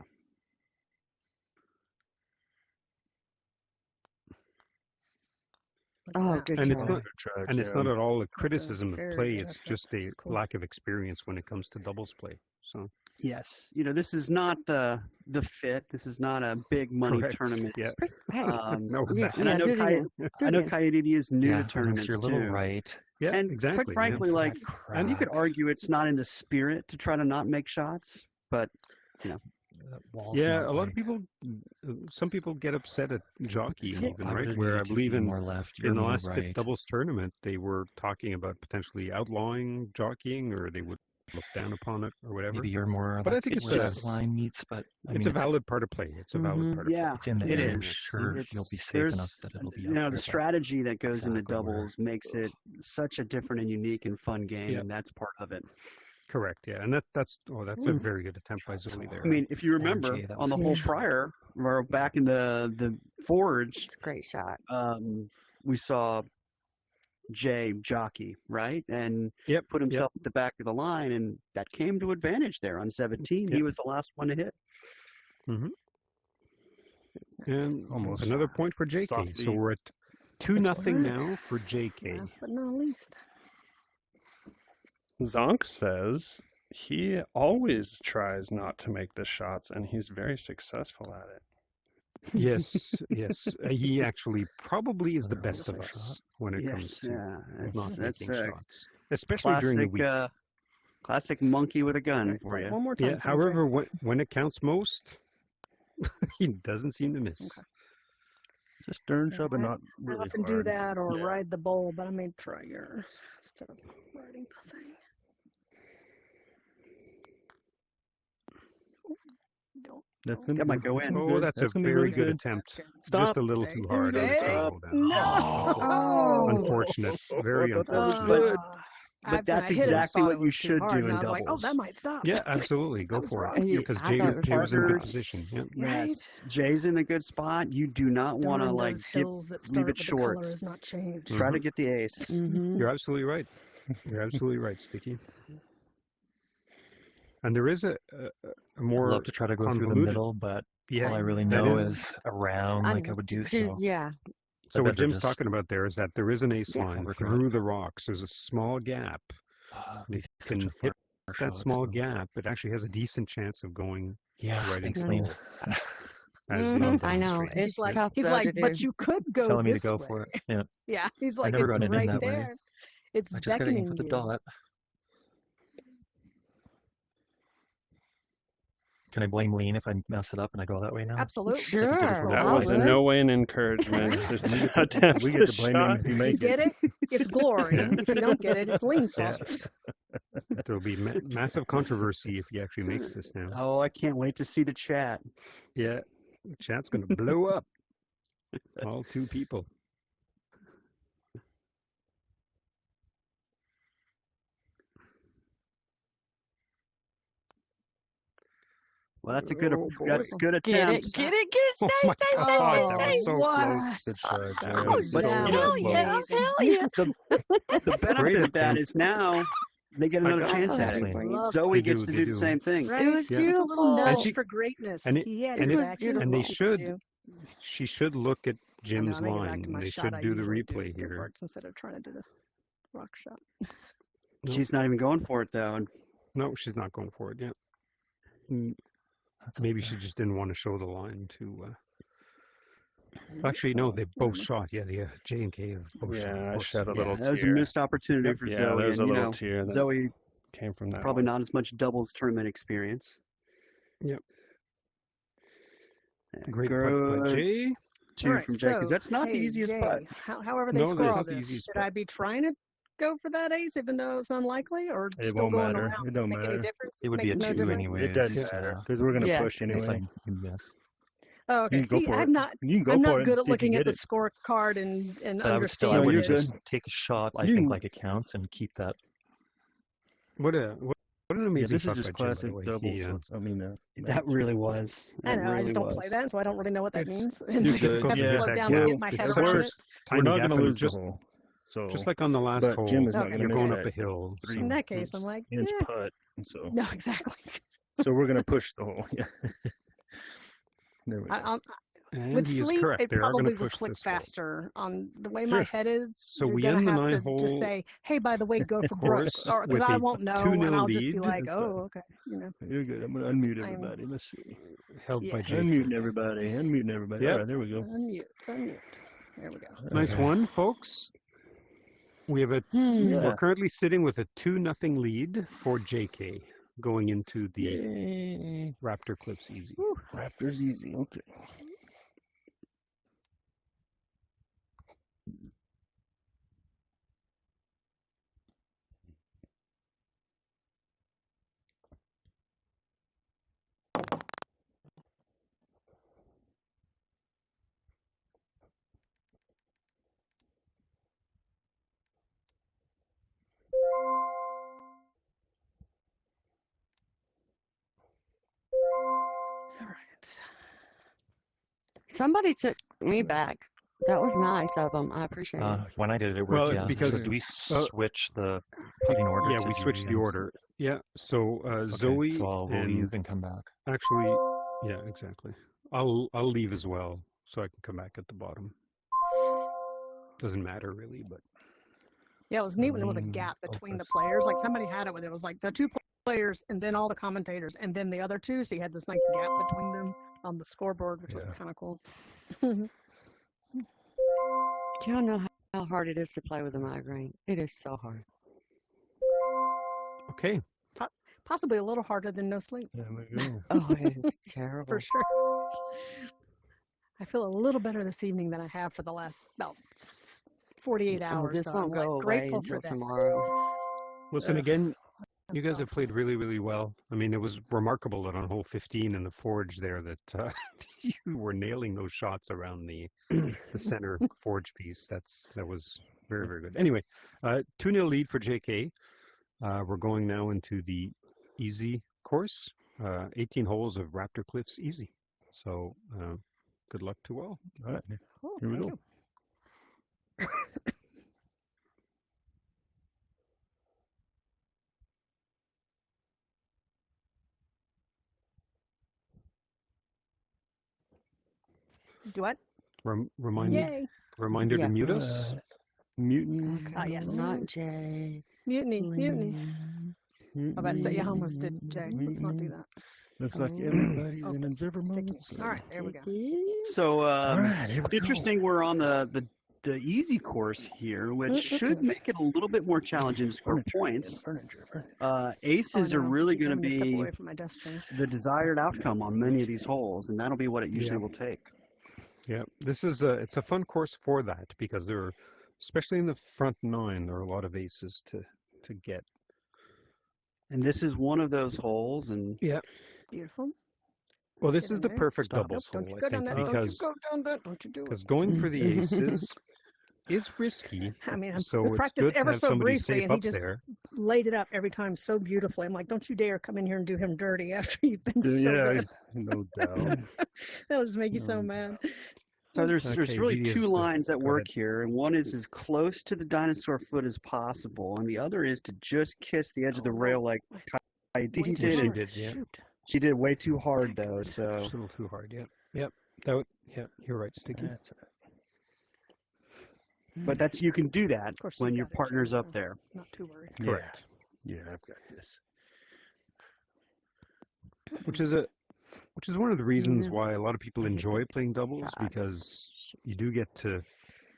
Oh, good And job. it's not, Good try, and it's Jay. not at all a criticism of very play. good It's effort. just a That's cool. lack of experience when it comes to doubles play. So Yes, you know, this is not the fit. This is not a big money Correct. tournament. Yeah. Hey, no, exactly. And I know do it again. I know Kaididi is new to unless tournaments you're a little too. right. Yeah, And exactly. quite frankly, For like, that and you could crack. argue it's not in the spirit to try to not make shots, but That wall's yeah, not a lot of right. people, some people get upset at jockeying So even, I right? really Where I need to believe be in more left. You're the more last right. Fit doubles tournament, they were talking about potentially outlawing jockeying, or they would look down upon it, or whatever. Maybe you're more. But I like think it's where just- that line meets, but I It's mean, a valid part of play. It's a valid Mhm. part of yeah, It's in the it air. is. Sure, It's- you'll be safe there's- enough that it'll be. you up know, there, the but strategy that goes into exactly where- doubles makes it such a different and unique and fun game, Yeah. and that's part of it. play. Correct. Yeah, and that's a very good attempt by Zoe there. I mean, if you remember Jay, that on the was whole huge. prior, or back in the Forge, It's a great shot. we saw Jay jockey, right? And Yep, put himself at the back of the line, and that came to advantage there on 17. He Yep. was the last one to hit. and Almost another point for JayKay. soft So beat. we're at 2-0 work. now for JayKay. Last but not least. Zonk says he always tries not to make the shots, and he's very successful at it. Yes, yes. He actually probably is the There best was of a us shot. when it comes Yes, to yeah, not that's making a shots, especially during the classic, week. classic monkey with a gun for you. One more time. Yeah. for me, Jay. However, when it counts most, he doesn't seem to miss. Okay. Just stern Yeah, shove, but I- not I really often hard. do that or Yeah. ride the bowl, but I may try yours instead of riding the thing. Don't. That's don't- gonna That be might go that's in. gonna be Oh, good. that's a gonna be very really good good. attempt. That's good. Just Stop. a little Stay. too hard. Stay. It's gonna go down. No. Unfortunate. Very I thought that was unfortunate. good. But that's exactly what you should do in I was like, oh, doubles. that might stop. Yeah, absolutely. Go was for wrong. it. And you- Because I Jay, thought it was Jay was in good Parker's- position. Yeah. Yes, Jay's in a good spot. You do not Don't want to run like those hills that leave start, it but the short. color is not changed. Try to get the ace. Mm-hmm. You're absolutely right. You're absolutely right, Sticky. And there is a I'd more love to try to go through the convoluted- middle, but Yeah, all I really that know is- is around like I would do so. Yeah. So I what bet they're Jim's just- talking about there is that there is an ace Yeah. line Regret. through the rocks. There's a small gap. It'd be You such can a hit far that shot, small so- gap. It actually has a decent chance of going Yeah, right thanks, into Lean. the hole, as Mhm, Lon I know. demonstrates. It's He's like, tough he's though like, to but do. you could go Telling me to this go way. for it. Yeah, Yeah, he's like, never it's run it in right that way. there. It's I just gotta aim beckoning for the you. dot. Can I blame Lean if I mess it up and I go that way now? Absolutely. Sure. That I was in would. no way an encouragement to attempt We the get to blame him shot. if you You make get it. it? It's glory. If you don't get it, it's Lean's Yeah. fault. There will be massive controversy if he actually makes this now. Oh, I can't wait to see the chat. Yeah, chat's going to blow up. All 2 people. Well, that's a good. Oh, boy. That's a good Get it, attempt. get it, get it, Oh stay, my stay, God, stay, that stay, was so What? close. Good try, That Jerry. was But, so you know, hell close. yeah, hell yeah. The benefit of that attempt. is now they get I another got chance so at happy it. for you. Love Zoe They gets do, to they do do. the same thing. Right? It was Yeah. Just a little beautiful. nudge she- for greatness. and it- he had and it if- back. and they He should do. She should look at I know, Jim's I gotta get back line. to my They shot should I do the usually replay It here. works instead of trying to do the rock shot. Nope. She's not even going for it though. And No, she's not going for it yet. That's Maybe okay. she just didn't want to show the line to. Actually, no, they both shot. Yeah, J and K have both shot. Yeah, of I course. shed a yeah, little that was a tear. missed opportunity Yep. for Yeah, Zoe. there was a and, you little know, tear that Zoe came from that. probably one. not as much doubles tournament experience. Yep. Yeah, Great putt by good. Jay. 2 All right, from Jay because so, that's not the hey, easiest Jay, putt. However they No, score that's all not the this, easiest should putt. I be trying to go for that ace even though it's unlikely, or It still won't going matter. around? It Does don't make any matter. difference? It would be a Makes no 2 difference? anyways. It doesn't Yeah. matter because we're gonna Yeah. push It's anyway. like you miss. Oh, okay. You can go See, for I'm it. not. You can go I'm for not it. good and at see if you looking at get the it. scorecard and But I would still, I understanding would you're it. just take a shot. I You think can- like it counts and keep that. What an Yeah, amazing this shot is just by Jim, by the classic way. doubles. He, so I mean, That really was. I That know. I really just don't play was. that, so I don't really know what that It's- means. And You're I good. haven't Yeah. slowed that down to gap. get my It's head such around a it. we're tiny not gap, gonna and lose just the hole. So just like on the last but hole, Jim is not Okay. gonna you're miss going that up a hill. three In that case, I'm oops. like, inch yeah. putt. And so No, exactly. so we're gonna push the hole. Yeah. There we go. I, And with he is sleep, correct. it They are going probably to will push click this hole. faster. On the way Sure. my head is, So you're we gonna end the have 9 to hole just say, "Hey, by the way, go for course, Brooks," or because with I a won't know, 2-0 and I'll just be lead. like, That's "Oh, okay," you know. You're good. I'm gonna unmute I'm- everybody. Let's see. Held by Yes. Jay. Unmuting everybody. Unmuting everybody. Yep. All right, there we go. Unmute. There we go. Nice Okay. one, folks. We have a. Yeah. We're currently sitting with a 2-0 lead for JayKay going into the Yay. Raptor Cliffs Easy. Raptors easy. Okay. All right. Somebody took me back. That was nice of them. I appreciate it. When I did it, it worked. Well, it's yeah. because- So do we switch the putting order? Yeah, to we switched the GMs? order. Yeah, so Okay, Zoe so we'll and leave and come back. actually, yeah, exactly. I'll leave as well, so I can come back at the bottom. Doesn't matter really, but Yeah, it was neat when there was a gap Opus. between the players. Like somebody had it where it was like the two players and then all the commentators and then the other two. So you had this nice gap between them on the scoreboard, which was Yeah. kind of cool. Do y'all know how hard it is to play with a migraine? It is so hard. okay. Possibly a little harder than no sleep, There we go. Oh, it is terrible. for sure. I feel a little better this evening than I have for the last about 48 Oh, hours. this so won't I'm like, go away grateful until for that. tomorrow. Listen Ugh, again. You that's guys have awful. played really, really well. I mean, it was remarkable that on hole 15 in the forge there that you were nailing those shots around the center forge piece. That was very, very good. Anyway, 2-0 lead for JayKay. We're going now into the easy course. 18 holes of Raptor Cliffs easy. So good luck to all. All right. Cool, Here we thank go. you. Do what? Yay. Reminder Yeah. to mute us. Mutant. Ah, yes. Not Jay. Mutiny. Mutiny. Lynn. I'm about to say you almost did, Jay. Let's not do that. Looks like everybody's Oh, in observer sticky. mode. so- All right, there we go. So All right. Here we go. interesting. We're on the the easy course here, which should make it a little bit more challenging to score points. Aces Oh, are no. really Keep going to having step be away from my desk change. the desired outcome on many of these holes, and that'll be what it usually will take. Yeah, this is it's a fun course for that because there are, especially in the front 9, there are a lot of aces to get. And this is one of those holes, and Beautiful. Well, this Get is in the there. perfect Stop. doubles Nope, hole, don't you I go down think, that. Don't you because go down that. Don't you do it. going for the aces is risky. I mean, So we it's practiced good to ever have so somebody briefly, safe and he up just there. laid it up every time so beautifully. I'm like, don't you dare come in here and do him dirty after you've been so good. No doubt. That'll just make you so mad. so there's Okay, really Vidia's two lines that go work ahead. here, and one is as close to the dinosaur foot as possible, and the other is to just kiss the edge of the rail like Heidi Way too did. she hard. did, yeah. Shoot. She did way too hard though, so Just a little too hard, Yep. Yeah, you're right, Sticky. but that's you can do that Of course, you when your got it, partner's Jim, up so there. Not too worried. Correct. Yeah, I've got this. Which is one of the reasons Yeah. why a lot of people enjoy playing doubles, Sad. because you do get to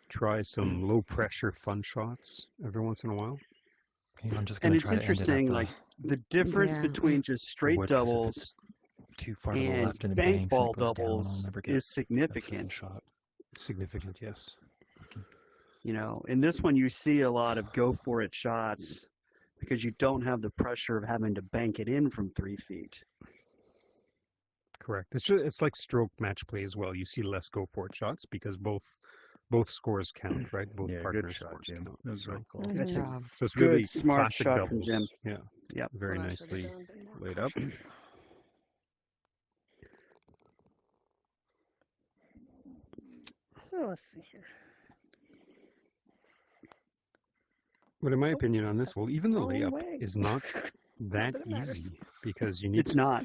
try some low pressure fun shots every once in a while. Yeah, I'm just And gonna it's try to end it at interesting, the like the difference Yeah. between just straight What is it? doubles too far to the and left and it bank banks ball and it goes down, I'll doubles never get is that second significant. shot. Significant, yes. You know, in this one you see a lot of go for it shots because you don't have the pressure of having to bank it in from 3 feet. Correct. It's like stroke match play as well. You see less go for it shots because both scores count, right? Both Yeah, good partner shot, scores Jim. count. That was So, very cool. Good That's a job. so it's good, really smart classic shot from doubles. Jim. Yeah. Yep. Very What I should've nicely done, didn't work. laid up. Oh, let's see here. But in my opinion on this, that's well, even the wrong layup way. is not that that it matters. easy because you need It's not.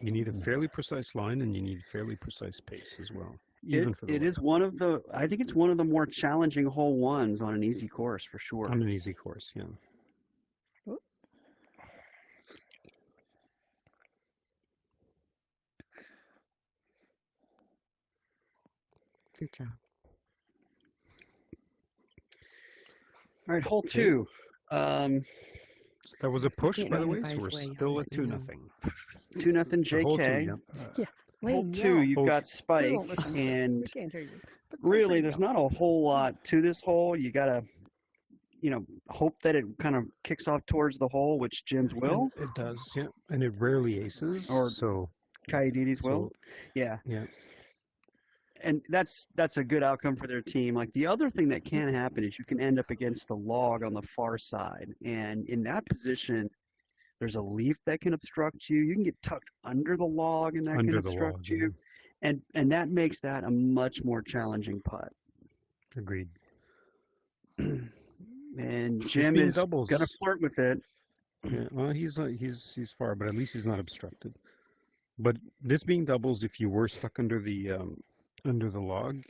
a fairly precise line and you need fairly precise pace as well. Even for the It is layup. one of the I think it's one of the more challenging hole ones on an easy course for sure. on an easy course, yeah. Good job. All right, hole 2. That was a push, can't by the go way, so anybody's we're way, still I'll at let you know. 2-0. 2-0 For hole two, JayKay. yeah. Hole Wait, 2, yeah. you've Hole- got We Spike, won't listen to it. and We can't hear you. But go really for it, there's go. not a whole lot to this hole. You gotta, hope that it kind of kicks off towards the hole, which Jim's will, It does, yeah. And it rarely aces, Or- so Coyote's will. so, Yeah. yeah. And that's a good outcome for their team. Like the other thing that can happen is you can end up against the log on the far side, and in that position, there's a leaf that can obstruct you. You can get tucked under the log, and that can Under the obstruct log, you, and that makes that a much more challenging putt. Agreed. And This Jim being is doubles, gonna flirt with it. yeah, well, he's far, but at least he's not obstructed. But this being doubles, if you were stuck under the log,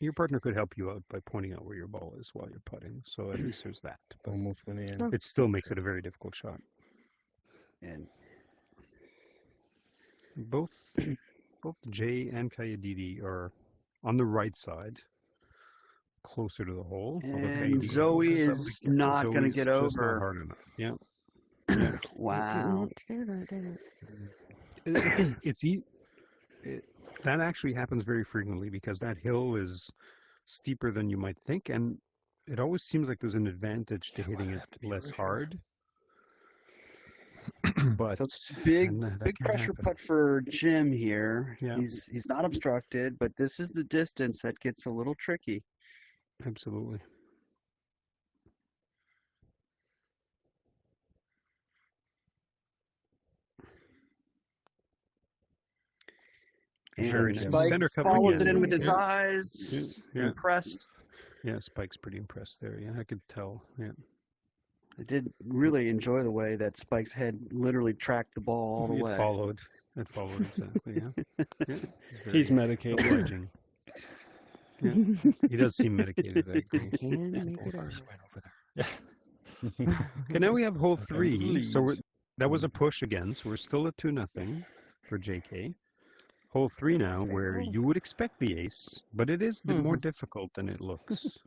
your partner could help you out by pointing out where your ball is while you're putting. So at least there's that. But Almost went in. it still makes it a very difficult shot. And Both Jay and Kayadidi are on the right side, closer to the hole. although And Kayadidi Zoe is up is again, so not gonna Zoe's get just over. Not hard enough. Yeah. It didn't wow. want to do that, did it? That actually happens very frequently because that hill is steeper than you might think, and it always seems like there's an advantage to hitting it less hard. But So big and that big can pressure happen. putt for Jim here. Yeah. He's not obstructed, but this is the distance that gets a little tricky. Absolutely. Very And nice. Spike Center covering follows in. it in with his Yeah. eyes. Yeah. Impressed. Yeah, Spike's pretty impressed there. Yeah, I could tell. Yeah. I did really enjoy the way that Spike's head literally tracked the ball all the It way. followed. It followed exactly. Yeah. Yeah. He's very medicated. obliging. Yeah. He does seem medicated. I agree. Can make it Both over. ours went over there. Okay, now we have hole 3. So Please. that was a push again. So we're still at 2-0 for JayKay. hole 3 now, where you would expect the ace, but it is a bit more difficult than it looks.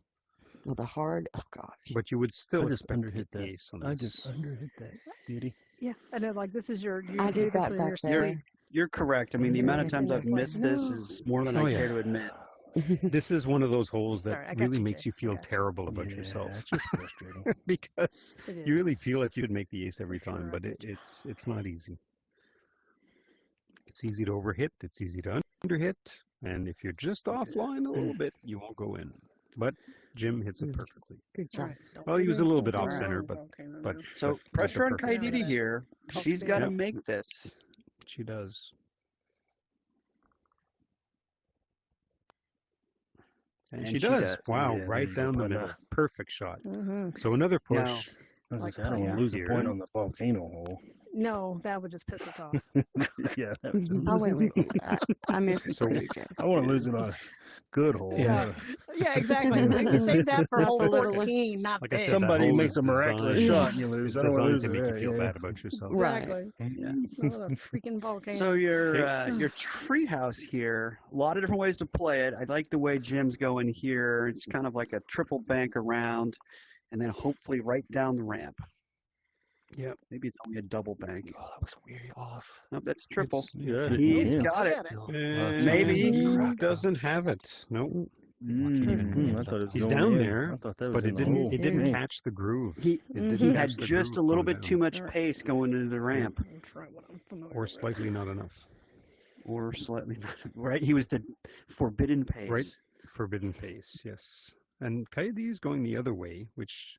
Well, the hard. Oh gosh. But you would still I just expect to underhit hit the that. ace on I this. just underhit that beauty. Yeah, I know. Like this is your. You I do did this that when back you're there. asleep. You're correct. I mean, the amount of times And I've it's like, missed this no. is more than Oh, I yeah. care to admit. This is one of those holes that Sorry, I got really you, makes Jay. you feel I got you. terrible about Yeah, yourself it's just frustrating. because It is. you really feel like you'd make the ace every For sure, time, I but get you. it's not easy. It's easy to overhit. It's easy to underhit, and if you're just offline a little bit, you won't go in. But Jim hits it perfectly. Good All job. right, don't Well, he leave was a me little bit alone. off center, but but So but pressure on the perfect Kaiditi ace. here. Talk She's to got to me. make this. She does. And she does. Wow, Yeah, right down the but, middle. Perfect shot. Mm-hmm. So another Now, push. I was Like gonna say, I don't want yeah, to lose a here. point on the volcano hole. No, that would just piss us off. Yeah, that was Oh, wait, wait, wait. I missed it So- for you, Jay. I want to lose it on a good hole. Yeah. Yeah, exactly. Like, you save that for Not hole the little one. 14, not Like I this. said, that Somebody hole makes is a miraculous designed- shot and you lose. It's I don't want to designed lose to it. make you feel yeah. bad about yourself. Right. Exactly. yeah. Not a freaking volcano. So your treehouse here, a lot of different ways to play it. I like the way Jim's going here. It's kind of like a triple bank around, and then hopefully right down the ramp. Yep. Maybe it's only a double bank. Oh, that was way off. Nope, that's triple. It's- Good. He's Yeah. got it. Still, And Maybe. he doesn't have it. Nope. I thought it was He's going down in. there, I thought that was but in it the didn't. hole. It didn't Dang. catch the groove. He It didn't he catch had the just a groove little going bit down. too much Alright. pace going into the ramp, I'll try what I'm familiar or with. slightly not enough. or slightly not. Right, he was the forbidden pace. Right. Forbidden pace. Yes. And Kaidi is going the other way, which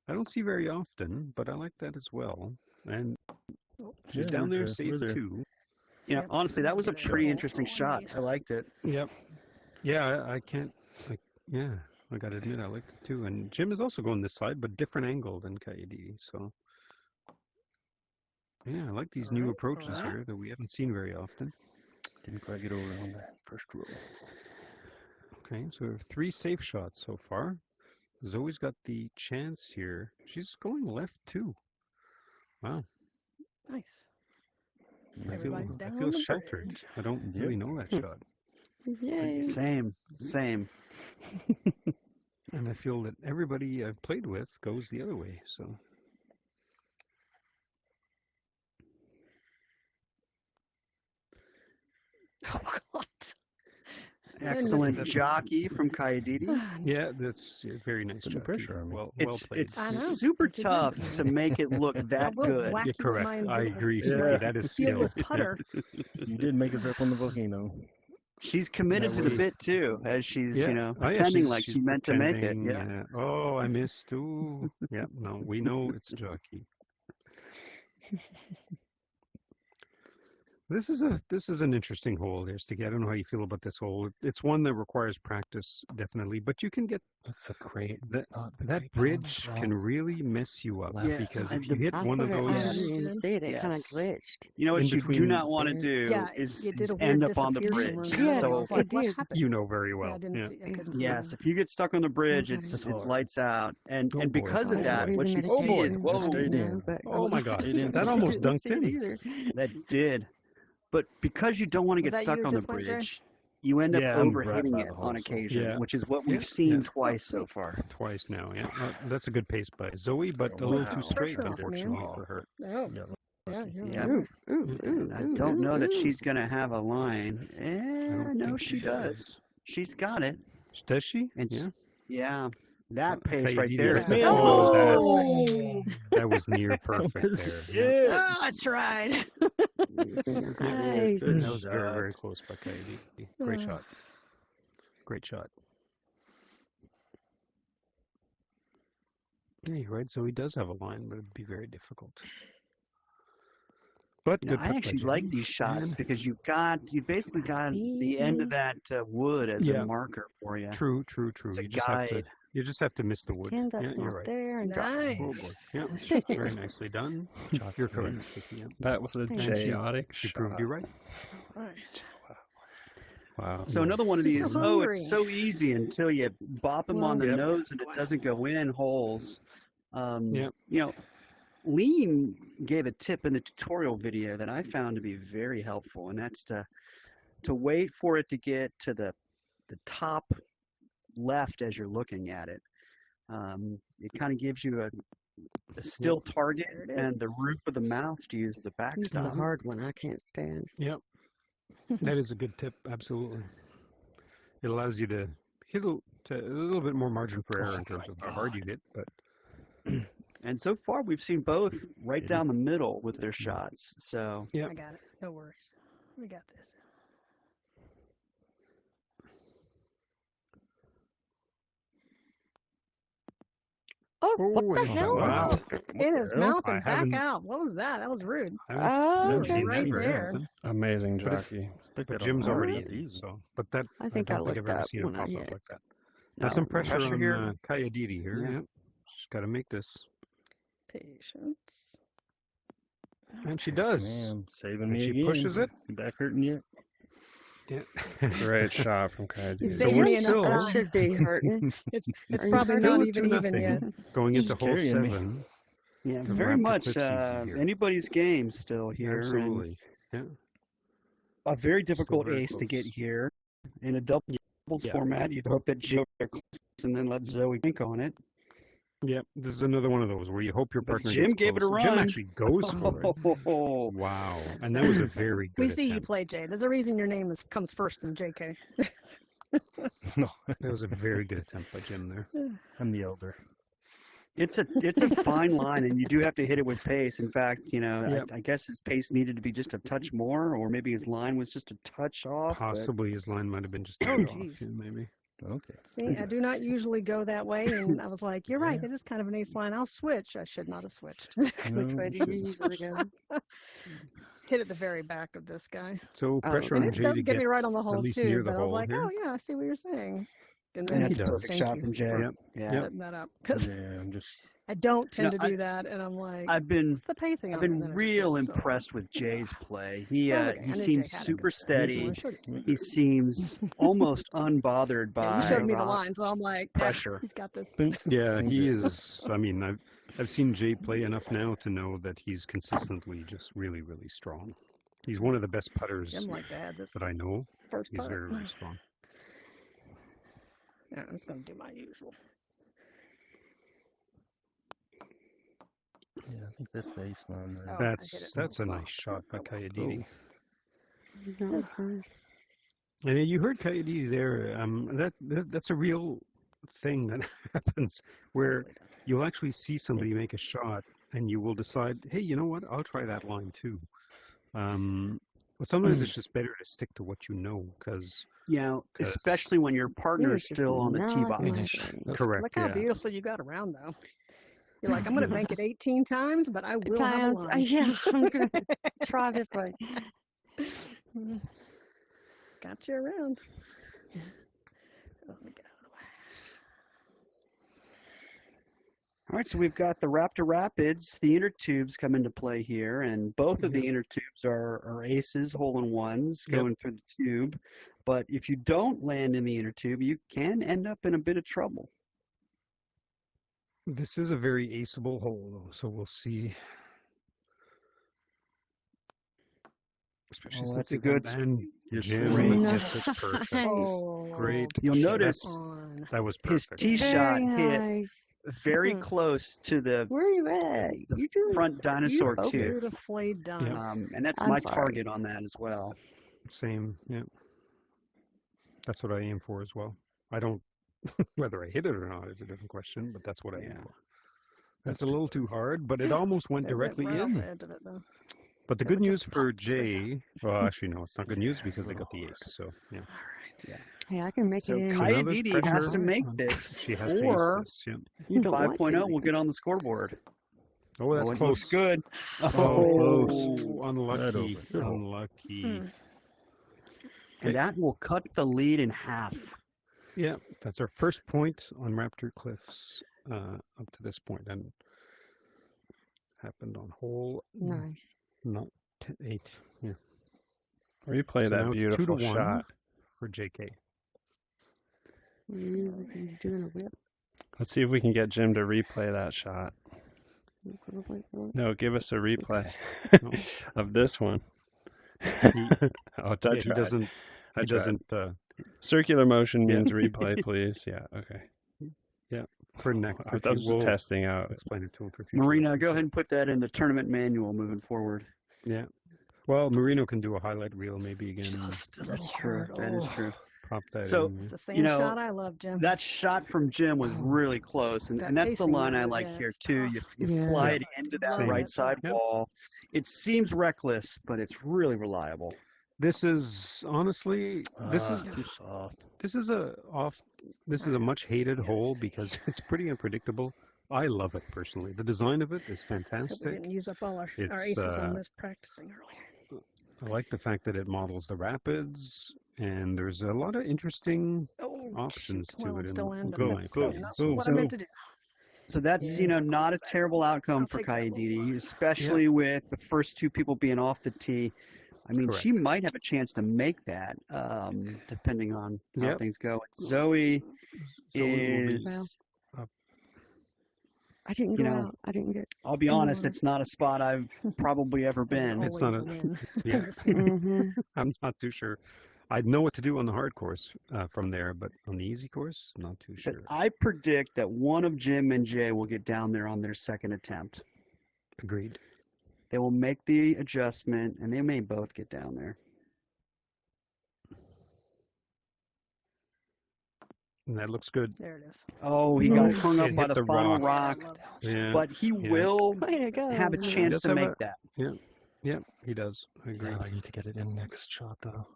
I don't see very often, but I like that as well. And she's Yeah, down there we're safe there. too. Yeah, Yep. honestly, that was a Get it. pretty Roll, interesting roll, shot. neat. I liked it. Yep. Yeah, I can't. Yeah, I got to admit, I liked it too. And Jim is also going this side, but different angle than Kaidi. So, yeah, I like these new Alright, approaches alright. here that we haven't seen very often. Didn't quite get over on that first roll. Okay, so we have 3 safe shots so far. Zoe's got the chance here. She's going left too. Wow. Nice. I feel, Everybody's I down feel the sheltered. bridge. I don't really know that shot. Yay. Same. And I feel that everybody I've played with goes the other way. So, Oh, God. Excellent Goodness. jockey from Kaiditi. yeah, that's a very nice Putting job. pressure on me. Well It's played. it's I know. super Pretty good. tough to make it look that will good. whack You're you with correct. my I invisible agree, Yeah. Snooki. That is skill. Fearless putter. You did make us up on the volcano. She's committed to the we- bit too, as she's Yeah. you know Oh, yeah, pretending she's- like she's she meant to make it. pretending, Yeah. Oh, I missed. Ooh. Yeah. No, we know it's a jockey. This is an interesting hole here, Sticky. I don't know how you feel about this hole. It's one that requires practice, definitely, but you can get That's a great. that. not the That great bridge balance can wrong. really mess you up Yeah, because and if you the- hit I one saw of that. I those, didn't see it. It kind of Yes. glitched. You know what In you do between- not want to do Yeah, is, you did is a weird end up on the disappearing bridge. one. Yeah, So I was like, it what did. happened? you know very Yeah, well. I didn't Yeah. see. I couldn't see yes, it. if you get stuck on the bridge, Okay. it's That's it's hard. lights out. And Oh, and boy. because I of that, didn't what read you the see boy. is meditation, whoa, Stayed you in. know, but Oh my God, It didn't that see almost didn't dunked see it in. either. that did. But because you don't want to Was get that stuck you on the just went, Jay? bridge, you end up Yeah, I'm right overhitting by it the on hole, so- occasion, Yeah. which is what Yeah, we've seen yeah. twice so far. Twice now, yeah. That's a good pace by Zoe, but a Oh, little wow. too straight, Pressure off, man. unfortunately, for her. Oh, Yeah. yeah, you're Yeah. right. Ooh, And I don't know that she's going to have a line. don't No, think she she does. She's got it. Does she? And Yeah. Yeah. That pace Okay, right you there. did is it. Oh! That was near perfect there. Yeah. Oh, that's right. Nice. That was very, very close by Kaidi. Great shot. Great shot. Yeah, you're right. So he does have a line, but it'd be very difficult. But You know, good I putt by actually Jim. like these shots And- because you've basically got the end of that wood as Yeah. a marker for you. True. It's a You just have to. guide. You just have to miss the wood. Pretend that's yeah, you're not right. there and drop. Nice. Oh boy. Yeah, very nicely done. Shots You're great. correct, Sticky. Yeah. That was a Thank you. chaotic She shot. proved you right. Right. Wow. So another one of She's these, so oh, hungry. it's so easy until you bop them on the Yep. nose and it doesn't go in holes. Yep. You know, Lean gave a tip in the tutorial video that I found to be very helpful, and that's to to wait for it to get to the top left as you're looking at it. It kind of gives you a still target There it is. and the roof of the mouth to use as a It's the backstop. hard one I can't stand. Yep. That is a good tip. Absolutely. It allows you to hit a little bit more margin for error in terms of how hard you hit, but And so far, we've seen both right down the middle with their shots. So Yep. I got it. No worries. We got this. Oh, what the and hell? wow. In his hell? mouth I and back haven't- out. What was that? That was rude. I Oh, haven't okay. seen that Right very there. often. Amazing But if- jockey. But Jim's already in, so. But that I think I don't think I've looked ever up seen it when I pop hit. up like that. now, Some pressure on here. Kayadidi here. Yeah. Yep. She's got to make this, Patience. and she does. Man, saving And me she again. pushes it. You back hurting yet? Yeah. Great shot from You Kaidi. So saved we're me enough still- That times. should be hurting. It's Are you probably still not at even 2-0 yet. going into She's hole carrying me. 7. Yeah, The very Raptor much Cliff's easy here. anybody's game still here. And Absolutely. Yeah. a very difficult very ace to get close. here. In a doubles Yeah. format, you'd hope that Joe gets close and then let Zoe think on it. Yep. This is another one of those where you hope your But partner Jim gets gave it a close. Jim run. actually goes for it. Oh, Wow. And that was a very good We see you attempt. play, Jay. There's a reason your name comes first in JK. No, That was a very good attempt by Jim there. I'm the elder. it's a fine line, and you do have to hit it with pace. In fact, Yep. I guess his pace needed to be just a touch more, or maybe his line was just a touch off. but- Possibly his line might have been just Oh, turned off. geez. Yeah, maybe. Okay. See, I do not usually go that way, and I was like, "You're right. That is kind of an ace line. I'll switch. I should not have switched. Which way do you usually go? Hit at the very back of this guy, So pressure and on it Jay does to get get me right on the hole least too. near the But I was hole like, here. "Oh yeah, I see what you're saying." And And then that's a does. perfect thank shot you from Jay. for Yep. Yeah. setting that up because Yeah, I'm just. I don't tend No, to do that, and I'm like, I've been "What's the pacing?" I've on it?" been And then it real gets so- impressed with Jay's play. He Well, okay, I he knew seems Jay had a super good set. That's steady. why I showed it to you. He seems almost unbothered Yeah, by you showed me the line, so I'm like, pressure. He's got this. Yeah, he is. I mean, I've seen Jay play enough now to know that he's consistently just really, really strong. He's one of the best putters I'm like, "Dad, this that I know. first He's putt." very, very strong. Yeah, I'm just gonna do my usual. Yeah, I think that's the ace line there. Oh, I hit it That's a soft. nice shot by Kayadidi. That's nice. And you heard Kayadidi there. That's a real thing that happens where Nicely done. you'll actually see somebody make a shot and you will decide, hey, you know what? I'll try that line too. But sometimes it's just better to stick to what you know because Especially when your partner's just still on the tee not box. my correct. Look how Yeah. beautiful you got around, though. You're like, I'm gonna bank it 18 times, but I will have a Times, line. yeah, I'm gonna try this way. Got you around. Let me get out of the way. All right, so we've got the Raptor Rapids. The inner tubes come into play here, and both of the inner tubes are aces, hole-in-ones Yep. going through the tube. But if you don't land in the inner tube, you can end up in a bit of trouble. This is a very aceable hole, though, so we'll see. Especially Oh, since that's a they got- good and Yes, Jim great. gets it perfect. Oh, Great. You'll shot. notice on. That was his perfect. tee shot Very hit nice. very Mhm. close to the Where are you at? You do front dinosaur focus. tooth. Beautifully done. Yeah. And that's I'm my sorry. target on that as well. Same, yeah. That's what I aim for as well. I don't, whether I hit it or not is a different question, but that's what I aim Yeah. for. That's a little too hard, but it almost went It went directly right off in. the edge of it, though. But the It good would news just for pop straight out. Jay, well, actually, no, it's not good news because they got the ace. So, yeah. All right. Hey, I can make So it in. Now there's Kayadidi has pressure to make on- this, She has to or ace this, yeah. You don't want 5.0 to. will get on the scoreboard. Oh, that's Oh, it close. looks good. Oh, Oh. close. That Unlucky. over. Unlucky. Hmm. And that will cut the lead in half. Yeah, that's our first point on Raptor Cliffs up to this point, and happened on hole Nice. not 8. Yeah, Replay So now that it's beautiful 2-1 shot. for JK. You doing a whip? Let's see if we can get Jim to replay that shot. Oh, No, give us a replay No. of this one. He, Oh, yeah, touch he doesn't. It doesn't. Circular motion means replay, please. Yeah. Okay. For next, I thought this was testing out. Explain it to him for future. Marina, go ahead and put that in the tournament manual moving forward. Yeah. Well, Marino can do a highlight reel maybe again. Just a little That's true. hard. That is true. Pop that So- in. It's the same You know, shot I love, Jim. That shot from Jim was really close, and, That and that's the pacing line I really like good. here too. You Yeah. fly it into that Same. right side Yep. wall. It seems reckless, but it's really reliable. This is honestly, this is too soft. this is a much hated hole because it's pretty unpredictable. I love it personally. The design of it is Hope we fantastic. didn't use up all our It's, aces on this practicing earlier. I like the fact that it models the rapids, and there's a lot of interesting Oh, options shoot. to Well, it it's in still the ended. game. That's Cool. not Cool. what I meant to do. So that's not a terrible outcome I'll for take that Kaididi, especially with the first two people being off the tee. I mean, she might have a chance to make that, depending on how Yep. things go. Zoe So it will be- is, I didn't you go know, out. I didn't get. I'll be honest, Anymore. it's not a spot I've probably ever been. It's not Always a- win. Yeah. Mhm. I'm not too sure. I'd know what to do on the hard course from there, but on the easy course, not too But sure. I predict that one of Jim and Jay will get down there on their second attempt. Agreed. They will make the adjustment, and they may both get down there. And that looks good. There it is. Oh, he got Oh, hung up it by hit the the final rock. rock, I love that. Yeah. but he Yeah. will Way to go. have a man. chance does to have make a- that. Yeah, he does. I agree. Yeah, I need to get it in next shot though.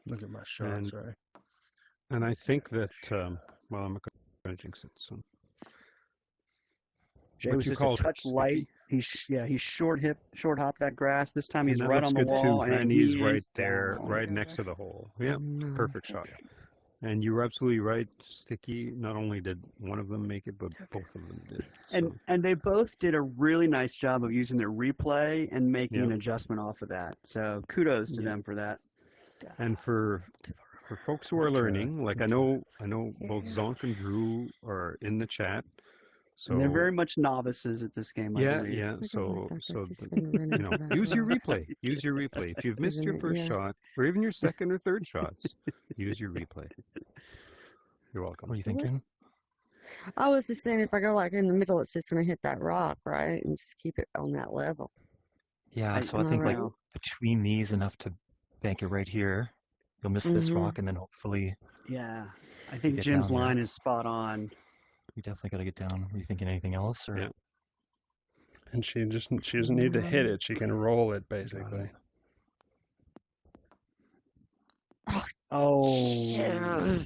Look at my shots, And- right? And I think that, well, I'm not going to jinx it. So Jay what was you just a call it, touch sticky. light. He's short hopped that grass. This time he's And that right looks on the good wall, too, and he's he right is there, down. right next to the hole. Yeah, Nice. perfect shot. And you were absolutely right, Sticky. Not only did one of them make it, but both of them did. So. And they both did a really nice job of using their replay and making an Yeah. adjustment off of that. So kudos to Yeah. them for that. And for folks who are learning, like I know both Zonk and Drew are in the chat. So And they're very much novices at this game, I yeah, believe. yeah. Look at So that. so That's just the- gonna run into that use your rock. replay. Use your replay. If you've missed your Isn't it? first Yeah. shot, or even your second or third shots, use your replay. You're welcome. What are you thinking? I was just saying, if I go like in the middle, it's just going to hit that rock, right? And just keep it on that level. Yeah, so I am think I like right? between these enough to bank it right here. You'll miss this Mhm. rock, and then hopefully Yeah. I think Get Jim's down there. line is spot on. we definitely got to get down. Are you thinking anything else? Or Yeah. And she doesn't need to hit it. She can roll it basically. Oh. Yeah.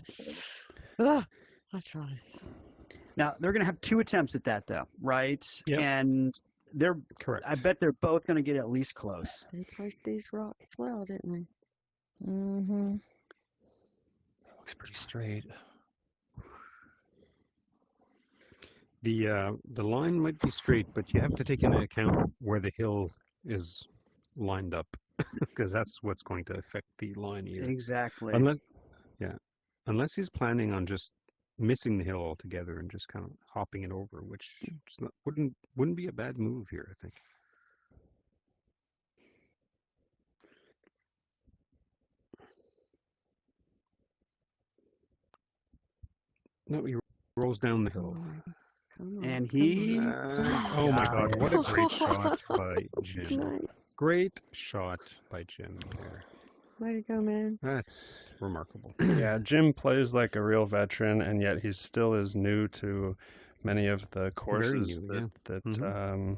Ah, I tried. Now they're going to have two attempts at that, though, right? Yep. And they're, Correct. I bet they're both going to get at least close. They placed these rocks well, didn't they? Mm-hmm. looks pretty straight. The line might be straight, but you have to take into account where the hill is lined up, because that's what's going to affect the line here. Exactly. Unless he's planning on just missing the hill altogether and just kind of hopping it over, which just wouldn't be a bad move here, I think. No, he rolls down the hill. Come on. And come he- on. Oh my Got God! it. What a great shot by Jim! Nice. Great shot by Jim here. Way to go, man. That's remarkable. Yeah, Jim plays like a real veteran, and yet he still is new to many of the courses new, that. Mhm.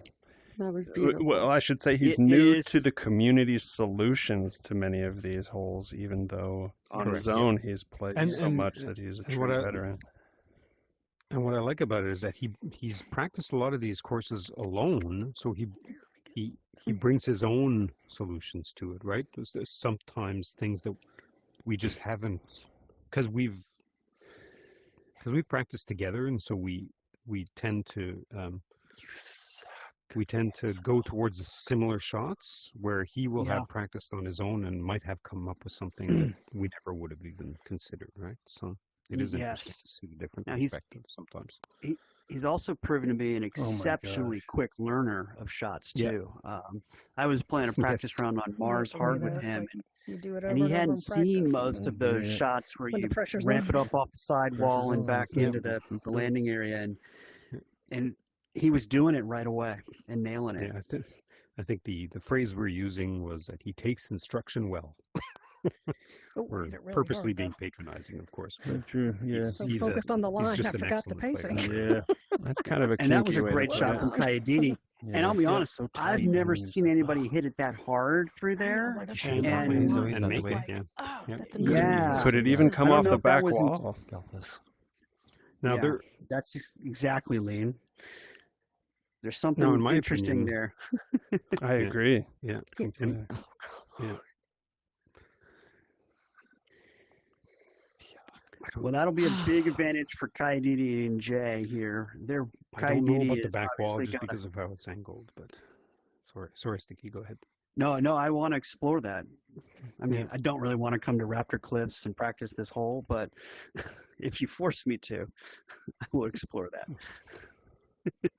That was beautiful. Well, I should say he's It new is- to the community's solutions to many of these holes, even though on his Correct. own he's played And- so and- much that he's a and true what I- veteran. And what I like about it is that he's practiced a lot of these courses alone, so he brings his own solutions to it, right? There's sometimes things that we just haven't, because we've practiced together, and so we tend to go towards similar shots where he will Yeah. have practiced on his own and might have come up with something that we never would have even considered, right? So it is interesting Yes. to see the different Now he's- perspectives sometimes. he's also proven to be an my exceptionally gosh. quick learner of shots Yeah. too. I was playing a practice round on Mars for me, hard though, with it's him, like you do it over and he and over hadn't in seen practice, most and of those Yeah. shots where when you the pressure's ramp on. it up off the sidewall and back Yeah. into the landing area, and he was doing it right away and nailing it. Yeah, I think the phrase we're using was that he takes instruction well. Oh, We're hit it really purposely hard, being though. patronizing, of course. But True. Yeah. So he's focused on the he's line, just I an forgot the excellent pacing. player. Yeah. That's kind of a And that was a kinky way to great put shot it. from Kayadidi. And I'll be Yeah. honest, So I've tight. never And seen anybody hit it that hard through there. like, You that's should not have and- gone what I ways, want. always And that make way. it, yeah. Oh, Yeah. that's Yeah. incredible. Could it even come I don't off know the if that back wasn't- wall? Got this. Now Yeah. there, That's exactly lean. There's something in my interesting opinion- there. I Yeah. agree. yeah, Yeah. and- Oh, God. yeah. Well, that'll be a big advantage for Kayadidi and Jay here. They're I don't know Kayadidi about the is back wall obviously just gonna- because of how it's angled, but sorry, Sticky, go ahead. No, I want to explore that. I mean, I don't really want to come to Raptor Cliffs and practice this hole, but if you force me to, I will explore that.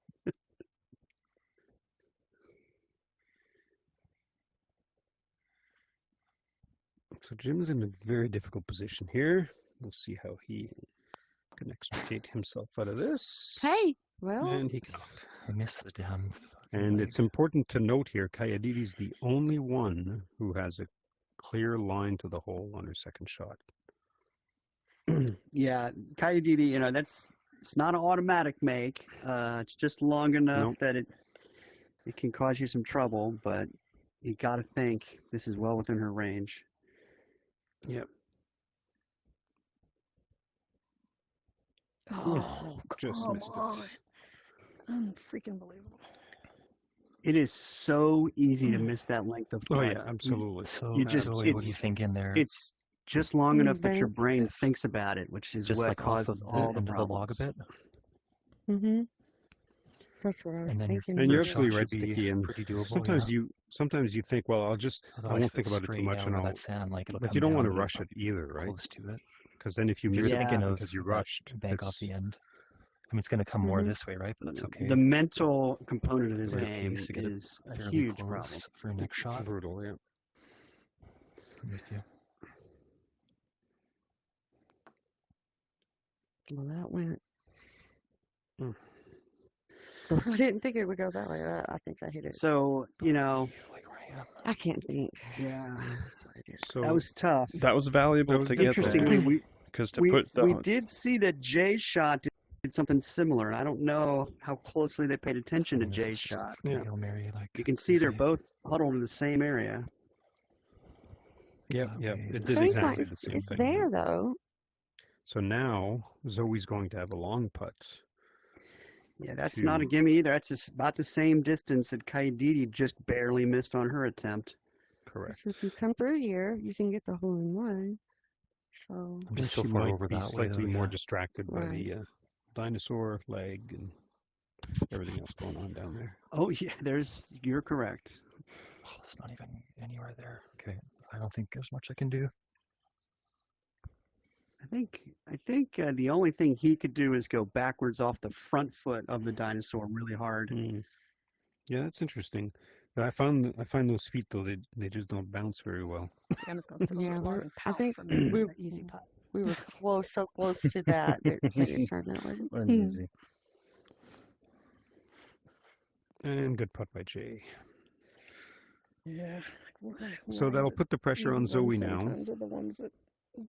So Jim's in a very difficult position here. We'll see how he can extricate himself out of this. Hey, well, And he cannot. I missed the damn. fucking And leg. it's important to note here, Kayadidi's the only one who has a clear line to the hole on her second shot. Yeah, Kayadidi, it's not an automatic make. It's just long enough Nope. that it can cause you some trouble, but you got to think this is well within her range. Yep. Oh, just come missed it. on. Unfreaking believable. It is so easy to miss that length of Oh putt. yeah, absolutely. So you just- Zoe, what do you it's- think in there? It's just long enough that your Very brain good. thinks about it, which is just what like off causes of the all the end of the log a problems. bit, mm-hmm. That's what I was and then your thinking. And you're third absolutely shot right, should be Sticky. And pretty doable. sometimes you think, well, I Otherwise, won't if think it's about it too straight much, down and over I'll. that sand, like it'll But come you don't down want to and you'll rush it probably either, be right? Close to it. Because then if you If you're miss it thinking of because you that rushed, bank off it's the end. I mean, it's going to come more Mhm. this way, right? But that's okay. The mental component of this Worst game case to get it is a fairly huge close problem. for a next shot. brutal. Yeah. I'm with you. Well, that went. Mm. I didn't think it would go that way. I think I hit it. So, Like where I am. I can't think. yeah, That's what it is. So that was tough. That was valuable to get Interestingly, there. we Because to we, put the we did see that Jay's shot did something similar. I don't know how closely they paid attention to And this is Jay's just a shot. freaking Yeah. Hail Mary, like You can see they're say. both huddled in the same area. yeah, That yeah, way it it's did Same exactly point. the same It's thing. there though. So now Zoe's going to have a long putt. Yeah, that's not a to- gimme either. That's just about the same distance that Kayadidi just barely missed on her attempt. Correct. So if you come through here, you can get the hole in one. So I'm And just so she far might over be that way. slightly Though, more yeah. distracted by Right. the dinosaur leg and everything else going on down there. Oh yeah, you're correct. Oh, it's not even anywhere there. Okay, I don't think there's much I can do. I think the only thing he could do is go backwards off the front foot of the dinosaur really hard. Mm. Yeah, that's interesting. But I find those feet though they just don't bounce very well. I'm just going to sit on Yeah, this bar we're- and I pout think for missing we- the easy putt. we were so close to that. It didn't turn that way. Uneasy. And good putt by Jay. Yeah. So that'll put the pressure on Zoe now. Sometimes are the ones that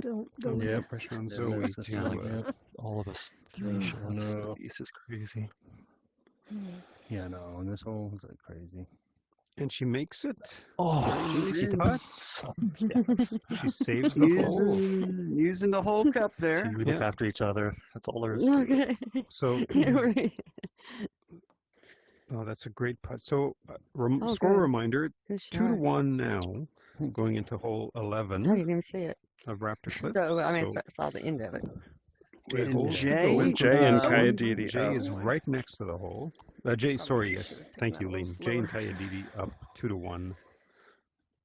don't go Yeah, there. pressure on Yeah, Zoe that's just to like All of us three shots. No. This is crazy. Yeah, no, and this hole is like crazy. and she makes it. Oh, Easy in. putt. yes. She saves the hole. Using the whole cup See, there. we look Yeah. after each other. That's all there is to it. Okay. So Right. oh, that's a great putt. So Oh, score good. reminder: Good 2-1 now, going into hole I 11 didn't even see it. of Raptor Cliffs. So, I mean, So saw the end of it. great And holes to Jay- go in. Jay and Uh, Kayadidi Jay up. is right next to the hole. Jay, sorry, yes, thank that you, a Liam. little Jay and slower. Kayadidi up 2-1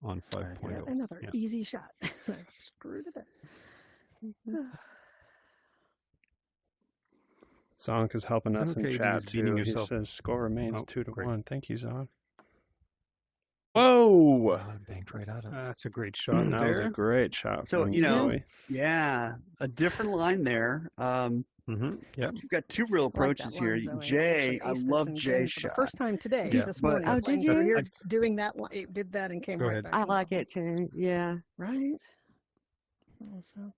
on 5.0. Another Yeah. easy shot. Screwed it up. Zonk is helping us in Okay, chat Dee's beating too. He yourself. says score remains Oh, 2-1. great. Thank you, Zonk. Whoa! I banked right at it. That's a great shot That was a there. great shot. So, from you know, Zoe. yeah, a different line there. Yep. You've got two real I like that approaches here. line, Zoe. Jay, actually I aced this love in Jay's game for shot. the first time today, Yeah. this But morning. Oh, I did played you? over here doing that. It did that and came Go right ahead. back. I in. like it too. Yeah. Right? So,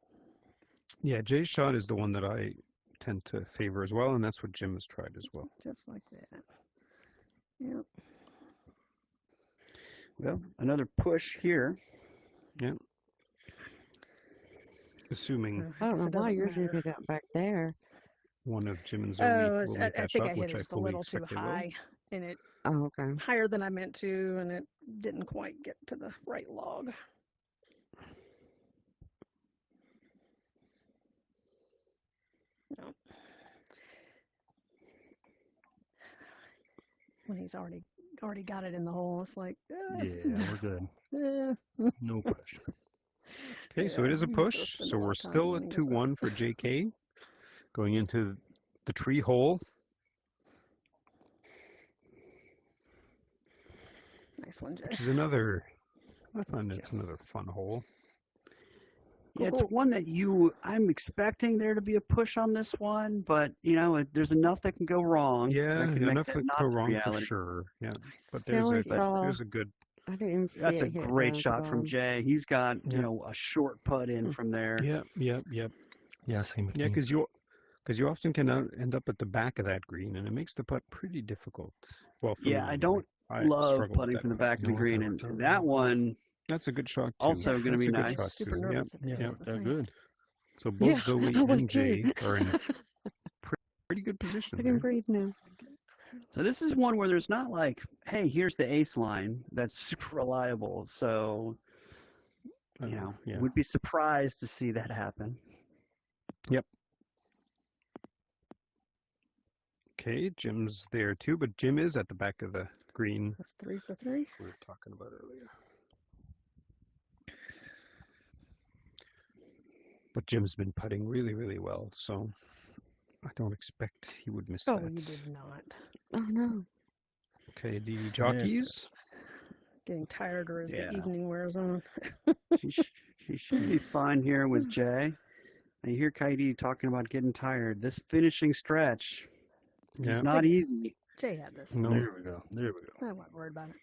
Yeah, Jay's shot is the one that I tend to favor as well, and that's what Jim has tried as well. just like that. Yep. Well, another push here. Assuming I don't know It why doesn't yours matter. ended up back there. one of Jim and Zoe Oh, will it's- make I that think shot, I hit which it I just a fully little too expect they will. high, and it Oh, okay. higher than I meant to, and it didn't quite get to the right log. No. When he's already got it in the hole, it's like, Yeah, we're good. eh. No pressure. Okay, so Yeah, it is a he must push. have spent So a lot we're of time still lining at this up. 2-1 for JayKay. Going into the tree hole. Nice one, Jay. Which is another, I find it's another fun hole. Yeah, it's one that I'm expecting there to be a push on this one, but, you know, there's enough that can go wrong. Yeah, that can make enough that that not go the wrong for reality. sure. Yeah, Nice. but See, I only saw- there's a good. I didn't even see That's a it hit great down at shot the from bottom. Jay. He's got, Yeah. you know, a short putt in from there. Yep. Yeah, same with Yeah, me. because you often can end up at the back of that green, and it makes the putt pretty difficult. Well, for me, Yeah, I anyway. don't I love struggle with putting that from the putt. back of the No, green, that and worked out that really one, That's a good shot too. Also gonna That's be a good nice. shot Super too. nervous Yep. if it Yeah, hits the they're same. good. So both Yeah, Zoe I was and Jay too. are in pretty good position I there. can breathe now. so this is one where there's not like, hey, here's the ace line that's super reliable. So, you know, yeah. would be surprised to see that happen. Okay, Jim's there too, but Jim is at the back of the green. That's 3 for 3. We were talking about earlier. But Jim's been putting really, really well, so I don't expect he would miss Oh, that. you did not. Oh no. Okay, DD jockeys. Getting tireder as Yeah. the evening wears on. She should be fine here with Jay. And you hear Kaidi talking about getting tired. This finishing stretch Yeah. is not easy. Jay had this. No. There we go. There we go. I'm not worried about it.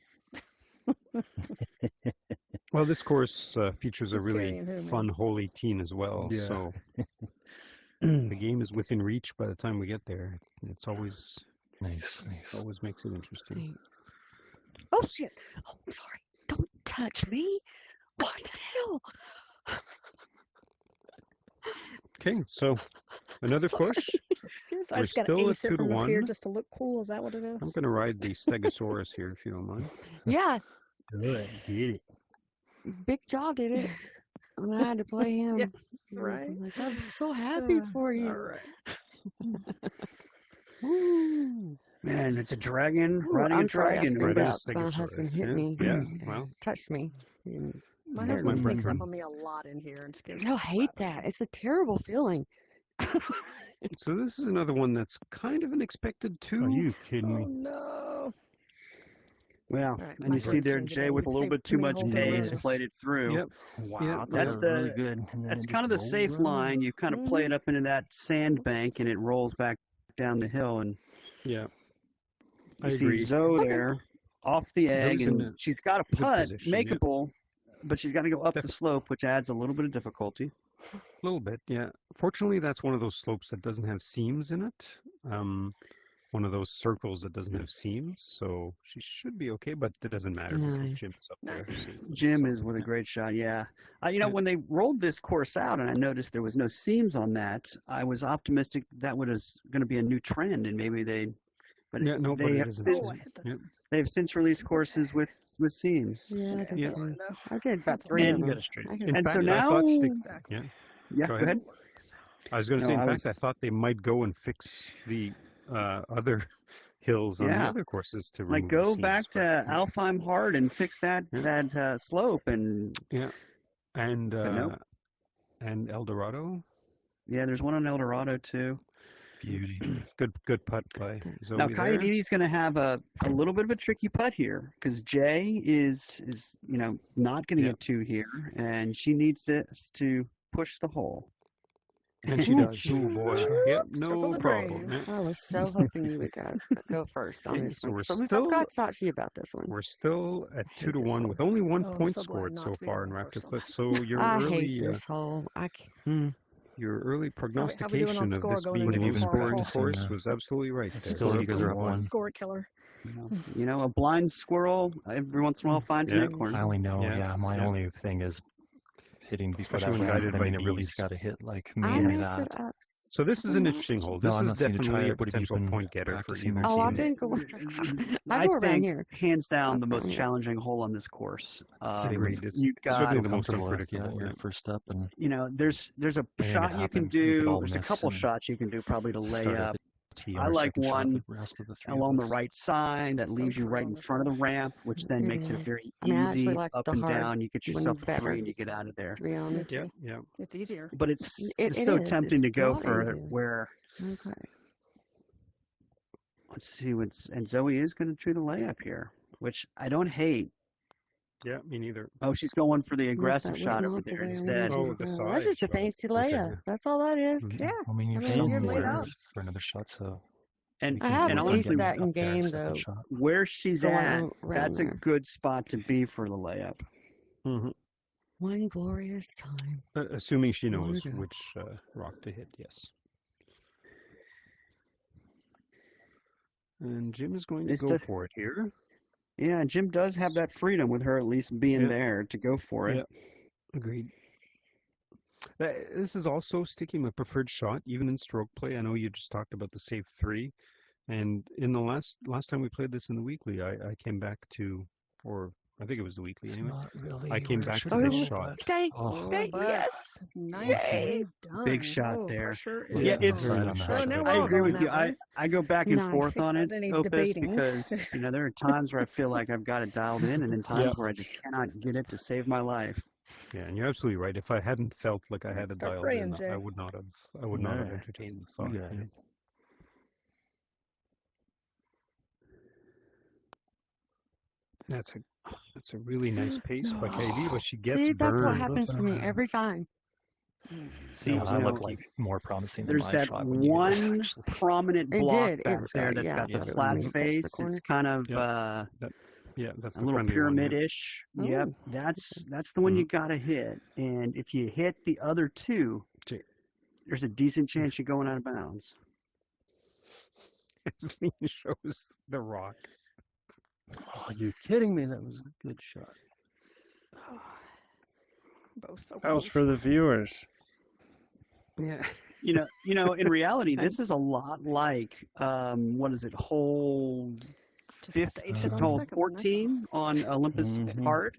Well, this course features a Who's really carrying who, man? fun hole 18 as well. Yeah. So the game is within reach by the time we get there. It's always Nice. makes it interesting. Thanks. Oh shit. Oh, I'm sorry. Don't touch me. What the hell? Okay, so another Sorry. push. Excuse, I We're just got still to at ace it 2 to from up here 1. just to look cool. Is that what it is? I'm going to ride the Stegosaurus here, if you don't mind. Yeah, Good. Get it. Big Jaw did it. And I had to play him. Yeah, He was right. like, I'm so happy for you. All right. Woo. Man, it's a dragon Ooh, riding I'm a sorry, I dragon. screamed Right, out. it's My husband Stegosaurus, hit yeah. me. Yeah, well. Touched me. He My scared my husband me. sneaks friend. up on me a lot in here and scares I the hate crap out of that. It's a terrible feeling. So this is another one that's kind of unexpected too. Are you kidding me. me? Oh no. Well, Right, and my you see there, prediction Jay, today with a would little say bit too too many much holes in a pace, row. played it through. Yep. Wow, Yeah, I thought that's that was really the- good. And then That's it kind of the just safe rolled around. line. You kind of play it up into that sandbank, and it rolls back down the hill. And Yeah. I you see agree. Zoe there off the egg, Zoe's in and a she's got a good putt, position, yeah. makeable, but she's got to go up the Def- slope, which adds a little bit of difficulty. A little bit, yeah. Fortunately, that's one of those slopes that doesn't have seams in it. One of those circles that doesn't have seams, so she should be okay. But it doesn't matter because Nice. Jim's up there. Nice. safely, Jim so, is with a yeah. great shot, yeah. You know, Yeah. when they rolled this course out and I noticed there was no seams on that, I was optimistic that was going to be a new trend, and maybe but Yeah, no, but they it have isn't. since Oh, I hit the Yep. they have since released courses with seams. Yeah, Yeah, that's Yeah. fine. no. I did about 3 And of You them. got it straight. I could- In And so fact, I now, thought Exactly. yeah. yeah, Go go ahead. ahead. I was going to No, say, in I fact, I was- thought they might go and fix the other hills on the Yeah. other courses to Like remove the go seams, back but, to yeah. Alfheim hard and fix that Yeah. slope, and and nope. and El Dorado. yeah, there's one on El Dorado too. Beauty. Good putt by Zoe Now, there. Coyote's going to have a little bit of a tricky putt here because Jay is not going to get 2 here, and she needs this to push the hole. And she does. Oh boy. Yep, Circle no the problem. drain. Yeah. I was so hoping you would go first on Okay, this so one. we're So we've still- got to talk to you about this one. We're still at hate 2 to this 1 one. with only 1 Oh, I'm point so glad scored not so to be far in going Raptor first on Clip. that. So your I early hate this whole. your early how we doing on prognostication of score this going being into an this even hard scoring hole? course was absolutely right. It's there. still Four you guys for are up one. one. Score killer. A blind squirrel every once in a while finds an Yeah. acorn. I only know, Yeah, my yeah. only thing is hitting before Especially that when ramp. guided I by mean, it really's bees. got to hit like I mainly messed that. it up. So this is an interesting hole. No, This I'm is not seeing you try definitely it, a but have you potential been point getter for practicing either or Oh, team. I've been going. I go around think here. hands down the Up most around here. challenging hole on this course. Agreed. It's You've got certainly the most Comfortable if unpredictable. you're yeah. first up and there's a anything could shot you can happen. You could do. all There's a miss couple and shots you can do probably to lay start at up the tee I on our like second shot, one the rest of the 3 along of the us. right side that So leaves you true right on in this front of the ramp, which then It makes it is. very I mean, I actually easy like up the and hard down. You get one yourself a better. 3 and you get out of there. To be honest. Yeah, yeah. It's easier. But it's It so is. tempting It's to go not for easier. it where Okay. let's see and Zoe is going to try the layup here, which I don't hate. Yeah, me neither. Oh, she's going for the Nope, aggressive that was shot not over the there way I instead. wanted Oh, you the to go. side That's just a shot. fancy Okay, layup. yeah. That's all that is. Mhm. Yeah. I mean, you're I mean, you're laid somewhere out. for another shot, so And you I can have and work on honestly, getting that in up there, game, second though. shot. where she's Going at, around that's a there. good spot to be for the layup. Mm-hmm. One glorious time. Assuming she knows Wonderful. which rock to hit, yes. And Jim is going to It's go the- for it here. Yeah, Jim does have that freedom with her at least being Yeah. there to go for it. Yeah. Agreed. This is also sticking my preferred shot, even in stroke play. I know you just talked about the save 3, and in the last time we played this in the weekly, I came back to, or I think it was the weekly It's anyway. not really I came where it back should to be, this Oh, shot. but- Stay. Oh. Stay. But Yes. Nicely done. Big shot Oh, there. pressure Yeah, is it's- on. Right on the So hash now rate. we're I all agree going with you. that way. I go back and Nice. forth on it, Without any Opus, debating. because there are times where I feel like I've got it dialed in, and then times Yeah. where I just cannot get it to save my life. Yeah, and you're absolutely right. If I hadn't felt like I had it Start dialed praying, in, Jay. I would not have Yeah. entertained the thought. Yeah. yeah. That's a really nice pace by KD, but she gets See, that's what burned. happens to me every time. See, No, you I know, look like more promising than there's my that shot when you guys one actually- prominent It block did. back It- there that's yeah, got I the thought it was flat when you touched the face. corner. It's kind of Yeah, that's a the little friendly one, yeah. pyramid-ish. Yep, Oh. that's the one you got to hit. And if you hit the other two, Jay. there's a decent chance you're going out of bounds. As Lean shows the rock. Oh, you're kidding me. That was a good shot. Both so That was close. for the viewers. Yeah. In reality, this is a lot like what is it? Hole Just have to ace it on the hole second one, that's all. 14 on Olympus Mhm. Hard,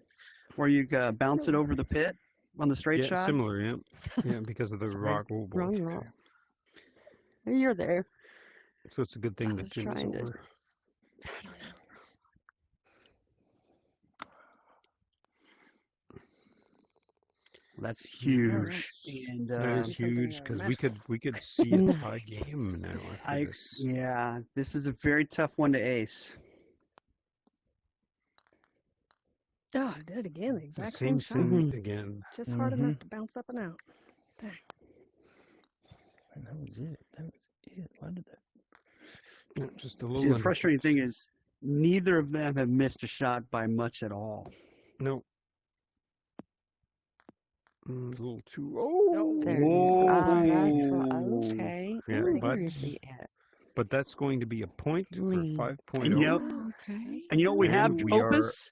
where you bounce it over the pit on the straight Yeah, shot. similar, yeah. Yeah, because of the rock. Oh, boy. Wrong rock. You're there. So it's a good thing I that was Jim is trying to- over. That's huge. And That is something huge because magical. we could see a tie Nice. game now. After this. yeah, this is a very tough one to ace. Oh, I did it again. The It's the exact same shot. thing again. Just hard enough to bounce up and out. And that was it. That was it. Why did that? Yeah, just a See, little. the under- frustrating thing is neither of them have missed a shot by much at all. No. A little too. Oh, There it is. That's what, okay. Yeah, Where but- is he at? but that's going to be a point for Lean. 5.0. And you know- Okay. And you know what we have, And we are- Opus?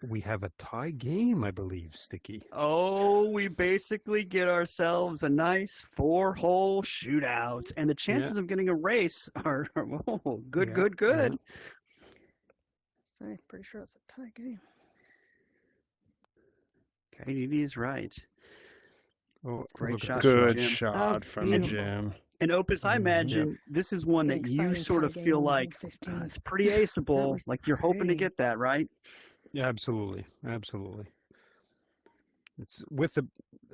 We have a tie game, I believe, Sticky. Oh, we basically get ourselves a nice 4-hole shootout. And the chances of getting a race are good, Yeah, good, good. So, pretty sure it's a tie game. KDD is right. Oh, Great look at shot. this Good Jim. shot Oh, from beautiful. Jim. And Opus, I imagine this is one An that you exciting sort tie of game feel on hole like 15. it's pretty aceable. was Like you're hoping to great. get that, right? Yeah, absolutely, absolutely. It's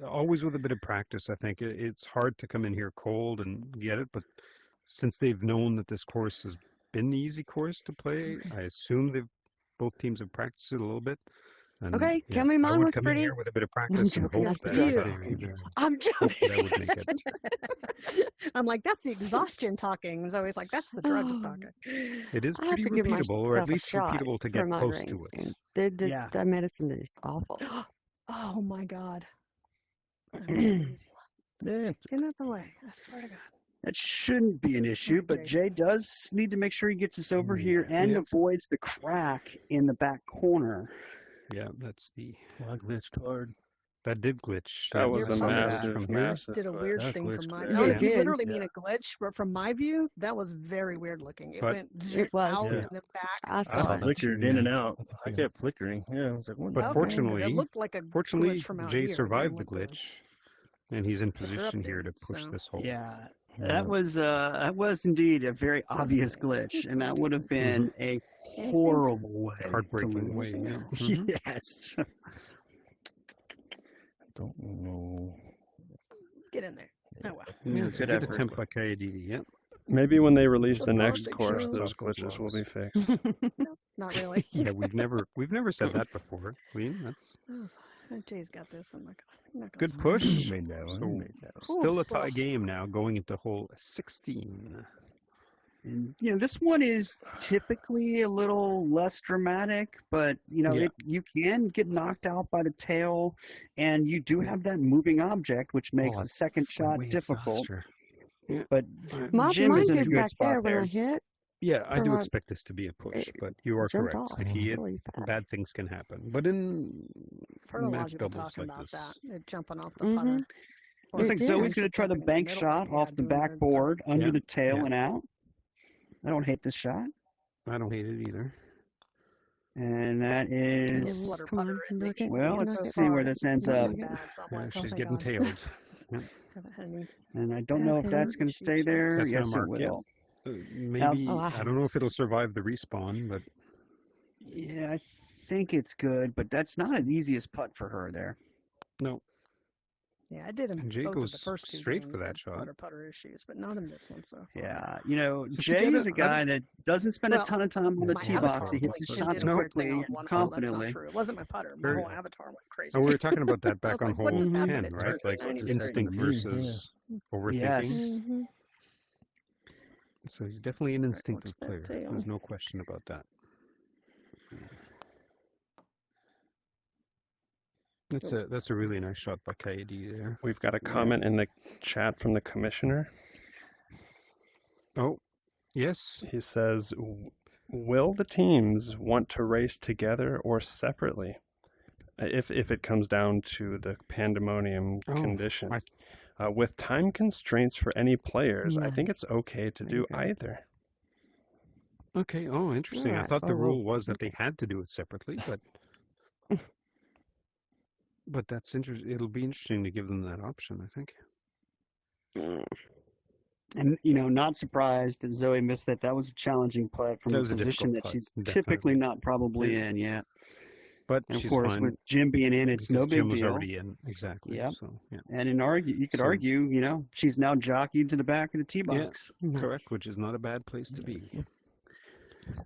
always with a bit of practice. I think it's hard to come in here cold and get it, but since they've known that this course has been the easy course to play, I assume both teams have practiced it a little bit. And, Okay, yeah, tell me I mine would was come in pretty. here with a bit of practice and joking, hope that's that, the joke. I'm hopefully joking. that would make it. I'm like, that's the exhaustion talking. And Zoe's like, that's the drugs Oh. talking. It is I have pretty to give repeatable, or myself at a least shot repeatable to for get close migraines, to it. man. The Yeah. the medicine is awful. Oh my God. That was an easy one. Yeah. Get out of the way. I swear to God. That shouldn't be an issue, but Jay does need to make sure he gets us over here and Yep. avoids the crack in the back corner. Yeah, that's the Well, I glitched hard. that did glitch. That was a saw that massive, from here. massive. Did a weird that thing glitched from my great. view. Yeah. If you It literally did. mean a glitch, but from my view, that was very weird looking. It But- went It was. out Yeah. and then back. I I saw it. flickered in and out. I kept flickering. Yeah, I was like, what But the Okay, 'cause fortunately- it looked like a Fortunately, glitch from out Jay here. It didn't survived the look good. glitch, and he's in position here to Interrupted, push so- this hole. Yeah, that was indeed a very obvious glitch, and that would have been a horrible way, Heartbreaking to way. lose. Yeah. Mhm. Yes. Don't know. Get in there. Oh, wow. Yeah, it's a good good effort. attempt by KD. Yep. Maybe when they release The the next perfect course, show. those glitches will be fixed. Not really. Yeah, we've never said that before, Queen. That's Jay's got this. I'm not gonna good say push. Made that one. So Made that one. still a Oof. tie game now, going into hole 16. And this one is typically a little less dramatic, but Yeah. you can get knocked out by the tail, and you do have that moving object, which makes Oh, the second shot Way difficult. faster. But My, Jim mine is in a did good back spot there when there. I hit. Yeah, I do Right. expect this to be a push, It but you are jumped correct. off If he hit, really fast. bad things can happen. But in Heard a lot of match people doubles talking like about this, that. It jumping off the Mhm. putter. Looks like It Zoe's did. going to try the Jumping in bank middle, shot yeah, off the doing weird stuff. backboard under Yeah, the tail yeah. and out. I don't hate this shot. I don't hate it either. And that Little is, flutter Come on, putter in knock the it, well, knock let's it see where far. this ends Knock up. it. bad, so I'm Yeah, like, oh, she's thank getting God. tailed. Haven't had any. And I don't know if Okay. that's going to stay there. That's gonna Yes, mark, it yeah. will. Maybe Oh, I don't know if it'll survive the respawn, but Yeah, I think it's good, but that's not an easiest putt for her there. no. Yeah, I did him And Jay both of goes the first two straight for games, that the shot. putter issues, but not in this one. So Yeah, So Jay forget is a it. guy that doesn't spend Well, a ton of time on the my tee avatar box. He hits went- his it shots did a weird thing quickly on and one hole. That's confidently. not true. It wasn't my putter. My Very- whole avatar went crazy. Oh, we were talking about that I back was on like, what hole just happened? 10, It right? turned Like 90 instinct degrees. versus overthinking. Yes. Mhm. So he's definitely an instinctive that player. tail. There's no question about that. That's a really nice shot by KD there. We've got a comment in the chat from the commissioner. Oh, yes. He says, "Will the teams want to race together or separately, if it comes down to the pandemonium Oh, condition? I- With time constraints for any players, I think Nice. it's okay to do Okay. either." Okay. Oh, interesting. I Alright. thought the Oh, well, rule was that they had to do it separately, but that's interesting. It'll be interesting to give them that option, I think. And, not surprised that Zoe missed that. That was a challenging putt from That a was a position difficult that putt, she's definitely. typically not probably Yeah. in yet. But And of she's course, fine with Jim being in, it's no because big Jim was deal. already in. Exactly. Yep. So, yeah. And you could So- argue, she's now jockeyed to the back of the tee Yeah. box. Correct, which is not a bad place to be.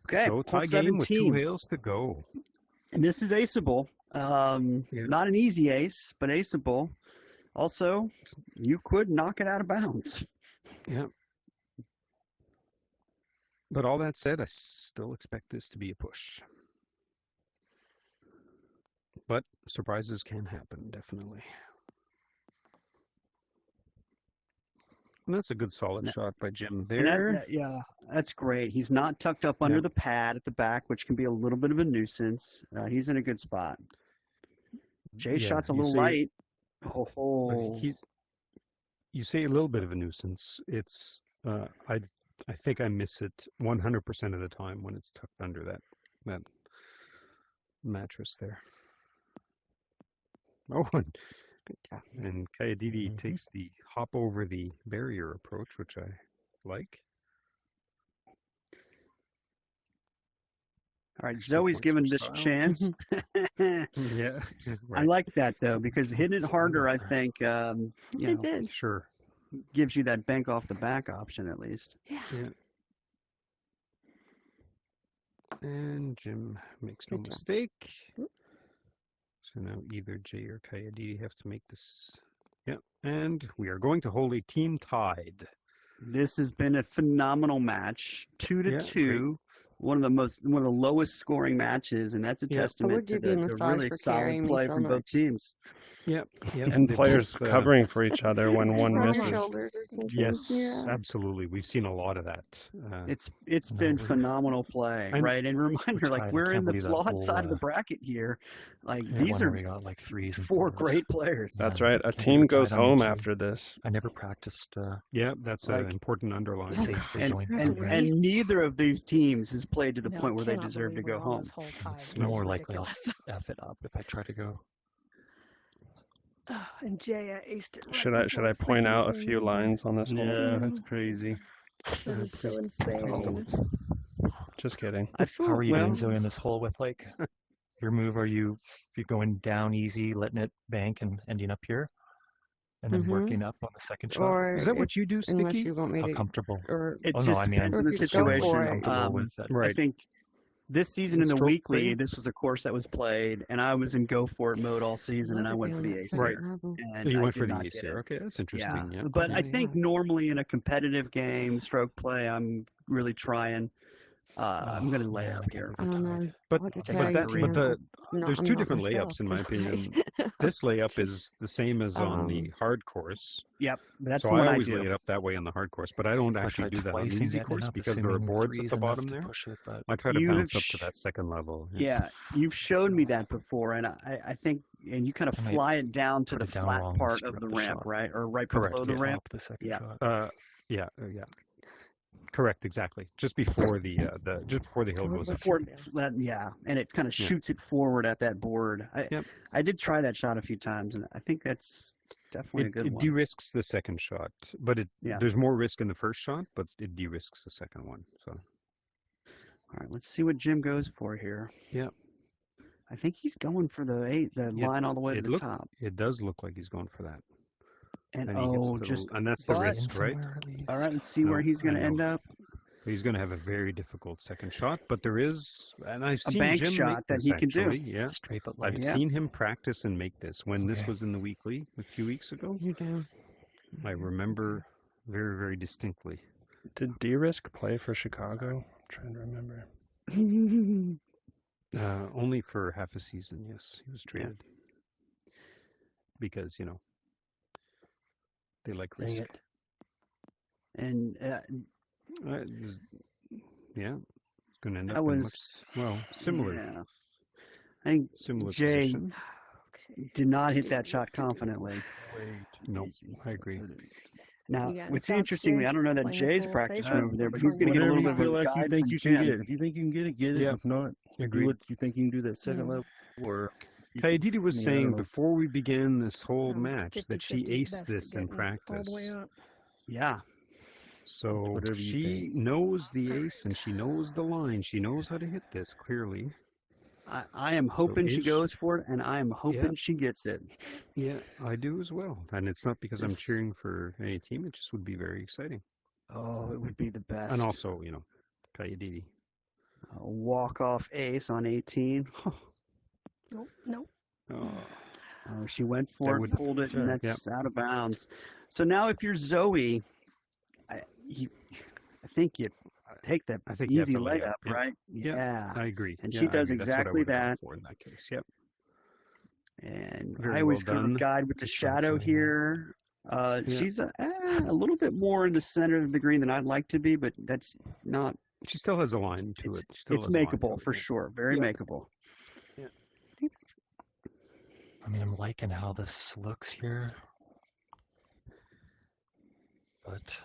Okay, So hole tie game with 17. 2 hails to go. And this is aceable. Yeah. Not an easy ace, but aceable. Also, you could knock it out of bounds. Yeah. But all that said, I still expect this to be a push. But surprises can happen, definitely. And that's a good solid shot by Jim And there. that's great. He's not tucked up under Yeah. the pad at the back, which can be a little bit of a nuisance. He's in a good spot. Jay's Yeah, shot's a you little see- light. But Oh, you say a little bit of a nuisance. It's I think I miss it 100% of the time when it's tucked under that mattress there. Oh, and Kayadidi takes the hop over the barrier approach, which I like. all right. Zoe's points given for this a style. chance. Yeah, I like that though, because hitting it harder, I think, It did. Sure. gives you that bank off the back option at least. Yeah. Yeah. And Jim makes no Good job. mistake. So now either Jay or Kayadidi have to make this. Yeah. And we are going to hold a team tied. This has been a phenomenal match, 2-2. One of the lowest scoring matches, and that's a Yeah. testament to give you a the massage really for solid carrying me play so from both much. teams. Yep. Yep. And They players both, covering for each other when one From your misses. shoulders or something. Yes, Yeah. absolutely. We've seen a lot of that. It's No, been we're- phenomenal play, I'm- right? And reminder, like tied. I we're in can't the believe that flawed whole, side of the bracket here. Like Yeah, these one are where we got like 3s and 4 4s. great players. That's Yeah, right. A can't team believe goes tied on home two. after this. I never practiced Yeah, that's an Like- important underline. safe And, zone. and, coverage. and neither of these teams has played to the No, point where they cannot deserve to believe go we're on home. this whole tie. It's It's more likely I'll ridiculous. F it up if I try to go. Oh, and Jay aced it. Right Should I before point freaking out a thing. few lines on this whole? Yeah, that's crazy. That is so insane. Just kidding. I feel How are you well, doing, Zoe, in this hole with like your move? Are you going down easy, letting it bank and ending up here? And then Mhm. working up on the second shot? Or Is that if- what you do, unless Sticky? you want me How to, comfortable? or it Oh, no, just I mean, depends Or on if the you just go for situation. it. Comfortable with it. I Right. think this season in the Stroke weekly, play? this was a course that was played, and I was in go for it mode all season, and I love it went for doing the that ace second Right. here. level. And You I went did for the not ace get here. it. Okay, that's interesting. Yeah. But I Yeah. think normally in a competitive game, stroke play, I'm really trying. I'm going to lay man, up I can't here. believe I don't know. But, What to but tell you, that- Jim. but the It's not- there's I'm two not different myself layups in my tonight. opinion. This layup is the same as on the hard course. Yep, that's So the one I I always do. lay it up that way on the hard course, but I don't If I actually tried do that on the twice and easy getting course up, because there are assuming boards at three's the enough bottom to there. push it, but I try to You bounce have up to that second level. Yeah, you've showed me that before, and I think, and you kind of I might fly it down to put the it down flat wrong and part screw of up the the ramp, shot. right, or right Correct, below the Top ramp. the second Yeah. shot. Yeah. Correct, exactly. Just before the hill goes up. Before that, yeah, and it kind of Yeah. shoots it forward at that board. Yep. I did try that shot a few times, and I think that's definitely a good It one. de-risks the second shot, but Yeah. there's more risk in the first shot, but it de-risks the second one. So All right, let's see what Jim goes for here. Yeah. I think he's going for the Yeah, line all the way to it the look- top. it does look like he's going for that, And and he hits oh, the, just and that's the but- risk, right? Somewhere at least. all right. Let's see where No, he's going I to know. end up. He's going to have a very difficult second shot, but there is, and I've seen bank Jim shot make that this he can do. actually, Yeah, Straight but I've light. Yeah. seen him practice and make this when this Okay. was in the weekly a few weeks ago. You go. I remember very, very distinctly. Did D-Risk play for Chicago? I'm trying to remember. Only for half a season, yes. He was traded. Because, they like Dang risk. it. And Yeah. It's going to end up that in was similar. Yeah. I think Similar Jay position. did not hit that shot confidently. Nope, I agree. Now, You got any what's thoughts, interestingly, Jay? I don't know that Playing this Jay's little practicing safer over there, but before he's going to get a Whatever little you bit of feel a like you guide think from you can Jim. get it. If you think you can get it, get it. Yeah. If not, Agreed. you think you can do that second Yeah. level, or Kaididi was I don't saying know. before we began this whole I'm match that she 50-50 aced best at this in getting all the way practice. up. Yeah. So Whatever you she think. knows the ace and she knows the line. She knows how to hit this clearly. I am hoping she is- goes for it, and I am hoping Yeah. she gets it. Yeah, I do as well. And it's not because I'm This- cheering for any team. It just would be very exciting. Oh, it would be the best. And also, Kaididi. A walk-off ace on 18. Nope. Oh, Oh, she went That for it, would- pulled it, and yeah. that's out of bounds. So now if you're Zoe, I think you take that I think you have easy to lay layup, up, yeah. right? Yeah. I agree. And Yeah, she I does agree. That's what I exactly would have gone that. for in that case. Yep. And Very I always well go to done. guide with the shadow Absolutely. here. She's a little bit more in the center of the green than I'd like to be, but that's not. She still has a line to it. She still It's has a line to makeable it, for yeah. sure. Very Yeah. makeable. I mean, I'm liking how this looks here. But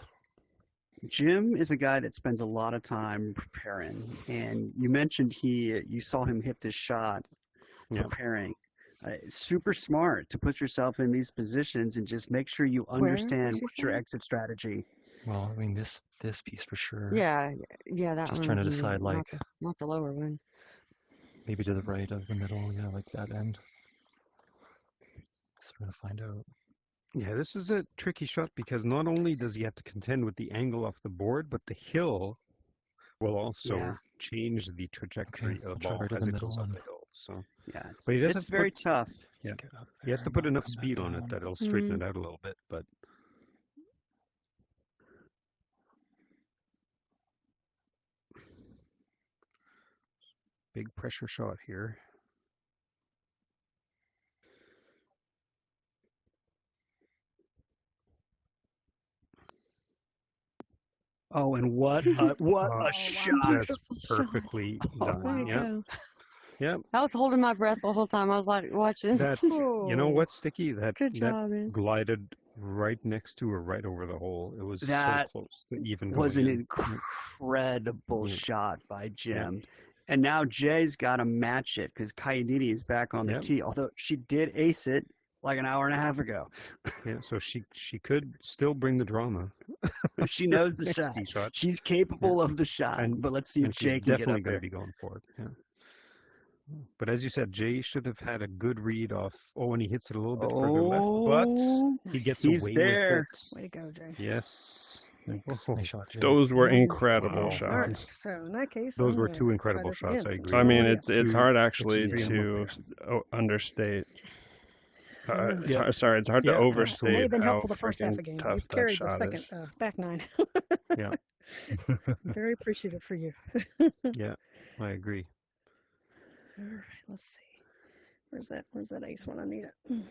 Jim is a guy that spends a lot of time preparing, and you mentioned you saw him hit this shot Yeah. preparing. Super smart to put yourself in these positions and just make sure you understand did you what's your say? exit strategy. well, I mean this piece for sure. Yeah, that Just one. trying to decide, not like, not the lower one. maybe to the right of the middle, yeah, like that end. So we're gonna find out. Yeah, this is a tricky shot because not only does he have to contend with the angle off the board, but the hill will also Yeah. change the trajectory Okay, of I'll the try ball right to as the it middle goes up and- the hill. So Yeah, But he does have it's to very put- tough. Yeah. Get up he has to there, put not enough come back speed on it down. that it'll straighten it out a little bit. But big pressure shot here. Oh, and what a wow. shot! That's Beautiful shot. perfectly Oh, done. way to Yeah, go. yeah. I was holding my breath the whole time. I was like watching. That you know Oh. what, Sticky? That Good that job, man. glided right next to or right over the hole. It was That so close to even Was going an in. incredible Yeah. shot by Jim. And now Jay's got to match it because Kayadini is back on the Yep. tee, although she did ace it like an hour and a half ago. Yeah, so she could still bring the drama. She knows the Next shot. tee shot. She's capable of the shot, And- but let's see if And she's Jay can get definitely up going there. to be going for it. Yeah. But as you said, Jay should have had a good read off. Oh, and he hits it a little bit further left, but he gets He's away there. with it. Way to go, Jay. Yes. Nice, Oh, nice shot, Jay. Those were Nice. incredible Wow. All right. shots. So in that case, Those I'm were gonna two incredible try this shots, again I since agree. I mean, nobody it's else- Two hard actually extreme to understate. It's Yeah. hard, sorry, it's hard Yeah, to May overstate have been how helpful the first half of the freaking game. tough You've that carried the shot second is. back nine. Yeah. Very appreciative for you. Yeah, I agree. All right, let's see. Where's that ace when I need it?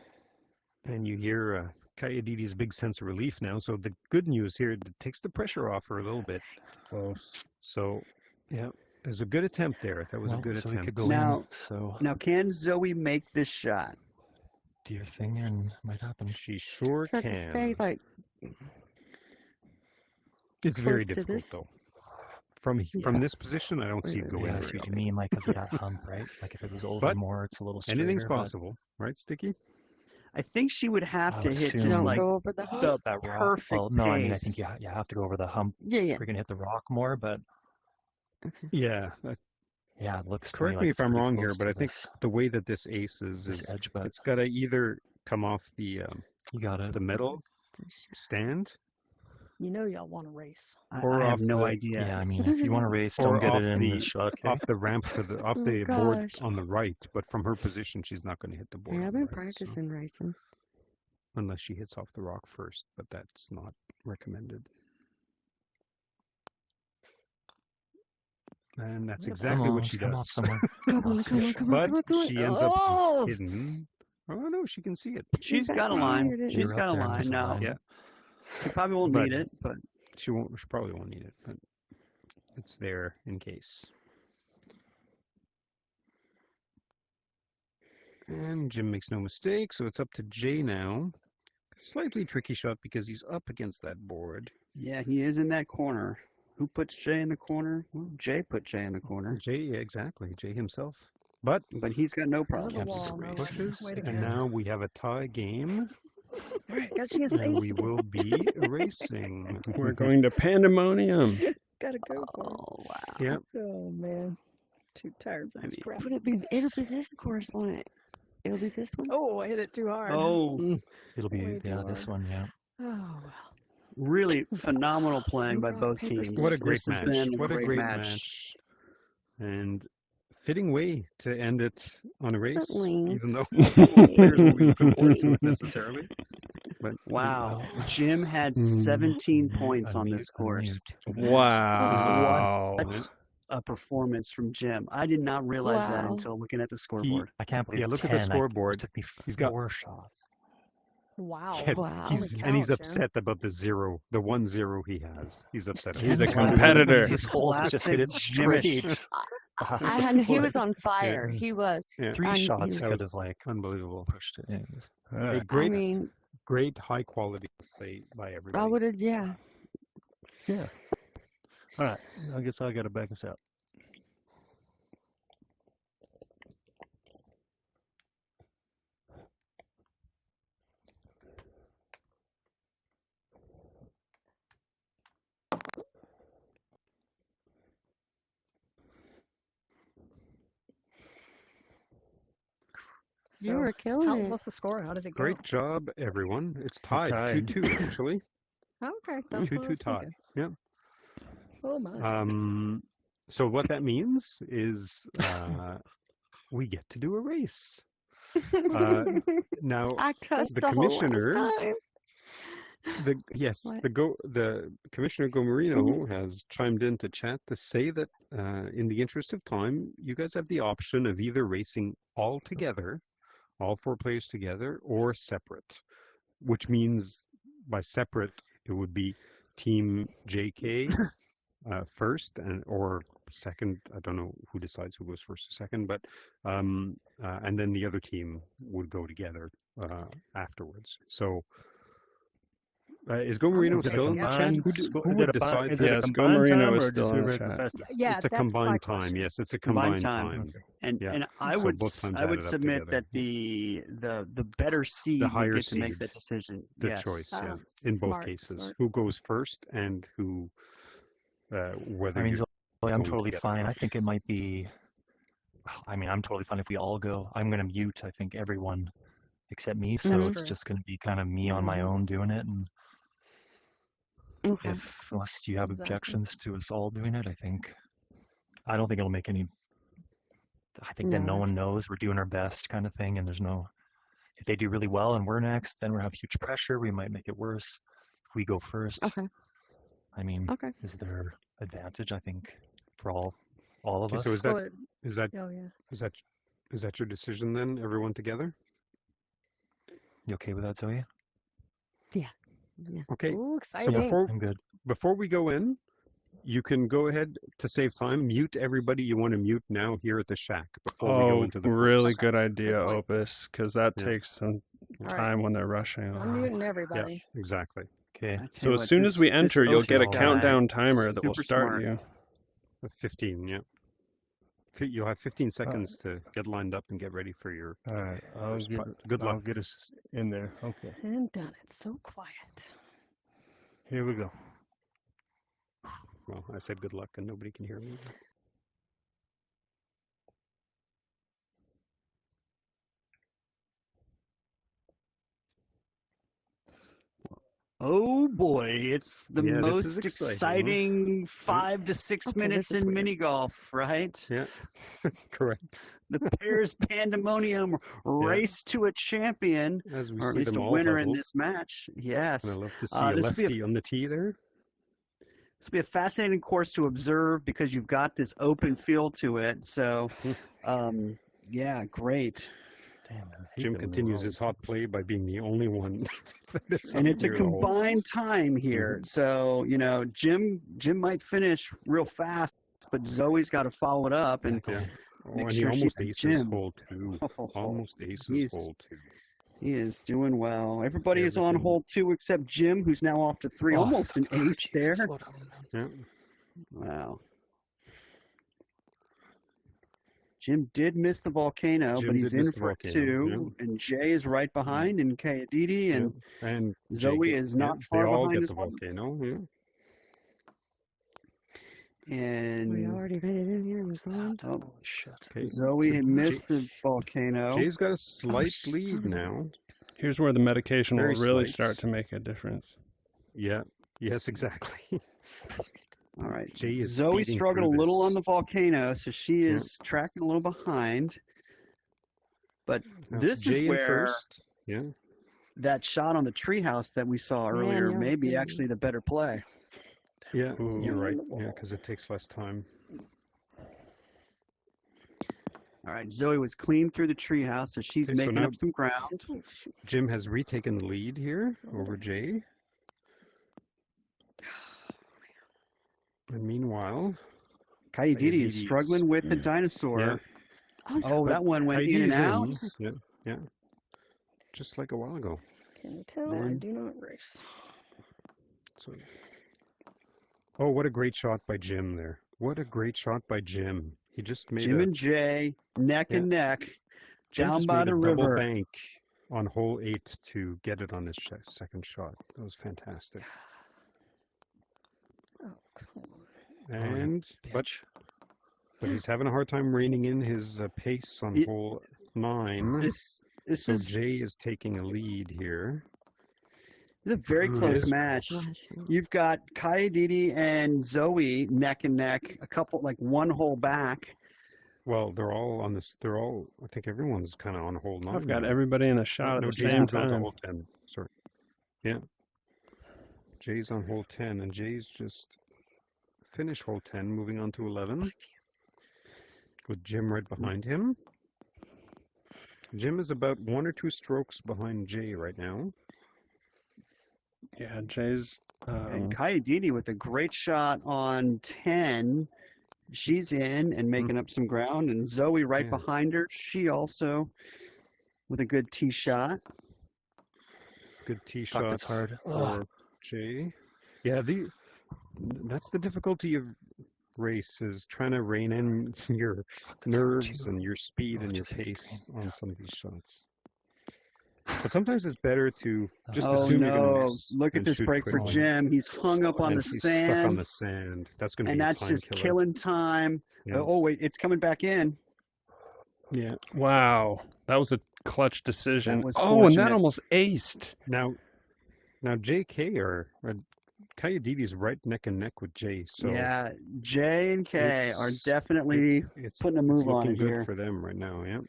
And you hear Kayadidi's big sense of relief now. So the good news here, it takes the pressure off her a little bit. Close. So, yeah, it was a good attempt there. That was a Well, good so attempt. we could go Now- in. So Now, can Zoe make this shot? do your thing and it might happen. She sure Try to stay can. like It's very close to difficult, this. though. From this position, I don't see it going Yeah, I very see what you often. mean, like because of that hump, right? Like if it was over But more, it's a little straighter. Anything's but possible, right, Sticky? I think she would have I to would hit assume- just don't like go over the hump. the that rock. perfect Well, no, I mean I pace. think you have to go over the hump. Yeah, yeah. We're gonna hit the rock more, but Yeah. yeah, it looks. to Correct like me if it's I'm pretty wrong here, close but to I think this- the way that this ace is this edge, but it's got to either come off the you got it. metal stand You know y'all want to race. Or I have off no the- idea. Yeah, I mean, if you want to race, Or don't get off it in the- this shot. Okay? off the ramp to the off Oh, the board gosh. on the right, but from her position, she's not going to hit the board. Yeah, on I've the been right, so- practicing racing. unless she hits off the rock first, but that's not recommended. And that's Come exactly Come what on, she come does. off somewhere. Come on, Lost come on, fish. come on, But come on, come on. she ends Oh! up hidden. Oh no, she can see it. She's got a Wow, line. you didn't- She's You're got up a there, line there's a now. line. Yeah. She probably won't But- need it, but She won't. She probably won't need it, but it's there in case. And Jim makes no mistake, so it's up to Jay now. Slightly tricky shot because he's up against that board. yeah, he is in that corner. Who puts Jay in the corner? Well, Jay put Jay in the corner, Jay, yeah, exactly. Jay himself. But but he's got no Another problem. Kept wall, no. pushes, Way to and go. now we have a tie game, All right, got a chance to and ace we again. will be racing. We're going to Pandemonium. Gotta go for it. Oh wow! Yeah, Oh man, too tired for this mean- crap. It'll be this course, won't it? It'll be this one. Oh, I hit it too hard. Oh, It'll be Way too this hard. one, yeah. Oh well. really phenomenal playing by both Paper, teams. what a great This has match! been What a great match. match! And fitting way to end it on a race, Certainly. even though players won't be looking forward to it necessarily. But Wow, Jim had Mm. 17 points on Unmute, this course. Wow. What a performance from Jim! I did not realize that Wow. until looking at the scoreboard. I can't believe Yeah, look at the 10. scoreboard. It took me He's got- 4 shots. Wow. Yeah, Wow. he's, Holy and he's cow, Jim. upset about the 1-0 he has. He's upset. about He's a it. competitor. This hole's just hit it Classic straight. Jimmish. past the And he foot. was on fire. Yeah. He was. Yeah. 3 I- he shots was- That could was have like Unbelievable. pushed it. Yeah, A I great, mean, great high quality play by everybody. I would have, yeah. Yeah. All right. I guess I got to back us out. You So were killing it. what's the score? How did it go? Great job, everyone. It's tied tied. 2-2 actually. Okay, that's what I 2-2 was tie. thinking. Yeah. Oh my. So what that means is we get to do a race. Now I cussed the the whole last commissioner, time. the What? the Commissioner Gomarino has chimed in to chat to say that in the interest of time, you guys have the option of either racing all together, all 4 players together, or separate. Which means by separate it would be Team JayKay first or second. I don't know who decides who goes first or second, but and then the other team would go together afterwards. So is Gomarino Is it a still in the chat? combined Who would decide? Is it a Yes, combined Gomarino time is or still just in the whoever has the chat. fastest? Yeah, It's a that's my combined time. question. Yes, it's a Combined combined time. time. And Yeah. and I So would both times I would added up submit together. that the better seed would higher get to make seed, that decision. The Yes. choice, yeah, Ah, in both smart, cases. smart. Who goes first and who, whether I mean, you're Zoe, I'm going totally together. fine. I think it might be. I mean, I'm totally fine if we all go. I'm going to mute, I think, everyone except me. So That's it's true. just going to be kind of me on my own doing it. And Okay. unless you have Exactly. objections to us all doing it, I don't think it'll make any. I think then No, no that's one knows we're doing our best kind of thing. And there's no. If they do really well and we're next, then we'll have huge pressure. We might make it worse if we go first. Okay. I mean, Okay. is there advantage? I think for all of Okay, us. so is So that it, is that oh yeah. is that your decision then? Everyone together? You okay with that, Zoe? Yeah. Okay. Ooh, So exciting. I'm good. before we go in, you can go ahead to save time. Mute everybody you want to mute now here at the shack before we go Oh, into the really course. good idea, Good point. Opus, because that Yeah. takes some All right. time when they're rushing. I'm muting Yeah, everybody. exactly. Okay. I tell So you as what, soon as we this enter, you'll get a Opus guy, countdown timer that will super start smart. you. 15, yeah. You'll have 15 seconds to get lined up and get ready for your All right. first putt. Good I'll luck. get us in there. Okay. And done it. So quiet. Here we go. Well, I said good luck and nobody can hear me. Oh boy, it's the Yeah, this is most exciting, exciting 5 to 6 Okay, minutes this is in weird. mini golf, right? Yeah, correct. The Pairs Pandemonium race to a champion, As we or at see least them a all winner in huddled. this match. And Yes. I love to see a this will be a lefty on the tee there. This will be a fascinating course to observe because you've got this open feel to it. So, yeah, great. Damn, man, I hate Jim that we were continues all- his hot play by being the only one. that is And up it's a near the hole. combined time here. So, Jim might finish real fast, but Zoe's got to follow it up. And Yeah. Oh, make and he sure she's almost at aces Jim. hole two. Almost aces He's- hole two. he is doing well. Everybody is on Everything. hole 2 except Jim, who's now off to 3. Oh, Almost an ace Jesus, there. slow down, man. Yeah. Wow. Jim did miss the volcano, Jim but he's did in miss the for volcano, 2. And Jay is right behind, and Kay Aditi, and Yeah. And Zoe JayKay, is not they far all behind get as the well. volcano. Yeah. We And already made it in here. It was on. oh, Holy shit. Okay. Zoe had missed the volcano. Jay's got a slight son lead of a- now. Here's where the medication will Very really slight. start to make a difference. Yeah. Yes, exactly. All right. Jay is Zoe speeding struggled a through little this. on the volcano, so she is tracking a little behind. But Now it's this Jay is in where first. Yeah. that shot on the treehouse that we saw earlier you're may be right. actually the better play. Yeah. Ooh. You're right. Yeah, because it takes less time. All right, Zoe was clean through the treehouse, so she's Okay, so making now- up some ground. Jim has retaken the lead here over Jay. And meanwhile, Kayadidi is Kayadidi's- struggling with the dinosaur. Yeah. Oh, that one went in and out. Yeah, yeah. Just like a while ago. Can you tell I Man. do not race? So, oh, what a great shot by Jim there. What a great shot by Jim. He just made Jim a, and Jay, neck and neck, Jim down just by made the a double river. bank on hole 8 to get it on his second shot. That was fantastic. Oh, come on. And but he's having a hard time reining in his pace on It- hole 9. This This So is Jay is taking a lead here. a very close is match. Bless you. You've got Kai Didi and Zoe neck and neck, a couple like one hole back. Well, they're all on this. They're all. I think everyone's kind of on hold 9. I've got now. everybody in a shot No, at the Jay's same moved on to time. hole 10. Sorry. Yeah. Jay's on hole 10, and Jay's just finished hole 10, moving on to 11, with Jim right behind him. Jim is about 1 or 2 strokes behind Jay right now. Yeah, Jay's. And Kai Didi with a great shot on 10. She's in and making up some ground. And Zoe right Yeah. behind her. She also with a good tee shot. Good tee Fuck, shot that's hard. for Jay. Yeah, that's the difficulty of race, is trying to rein in your nerves and your speed and your just hit the pace on some of these shots. But sometimes it's better to just Oh assume you're going to no! miss. Look at and this shoot break for quickly. Jim. He's hung up on And the he's stuck on sand, the sand. That's going to and be a that's time just killer. killing time. Yeah. Oh wait, it's coming back in. Yeah. Wow, that was a clutch decision. That was Oh, and that fortunate. almost aced. Now JayKay or Kayadidi's right neck and neck with Jay. So Yeah, Jay and Kay are it's- definitely it's putting a it's move on looking it good here. for them right now. Yeah.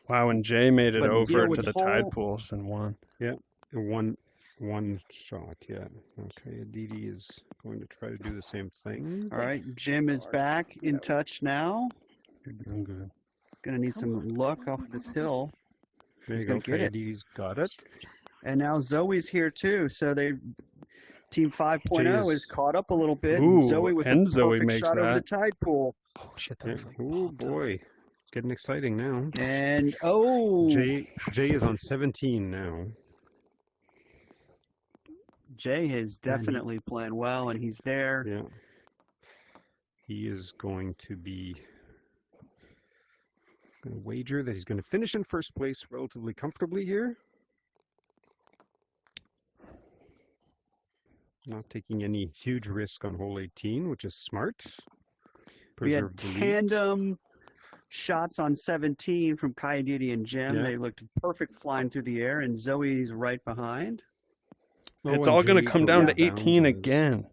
Wow, and Jay made it But, you over know, to with the whole- tide pools and won. One shot, yeah. Okay, Aditi is going to try to do the same thing. All right, Jim is back in touch now. Doing good. Gonna need some luck off this hill. There you gonna go. get it. Aditi's got it. And now Zoe's here too, so Team 5.0 Jay is caught up a little bit. Ooh, Zoe with and a Zoe perfect makes shot over the that. tide pool. Oh shit, that Yeah. was like Oh popped up. boy, it's getting exciting now. And Jay Jay is on 17 now. is definitely playing well, and he's there. Yeah. He is going to wager that he's going to finish in first place relatively comfortably here. Not taking any huge risk on hole 18, which is smart. We had Preserve the lead. tandem shots on 17 from Kayadidi and Jim. Yeah. They looked perfect flying through the air, and Zoe's right behind. Oh, It's and all going Jay to come goes down out to of bounds 18 and is- again.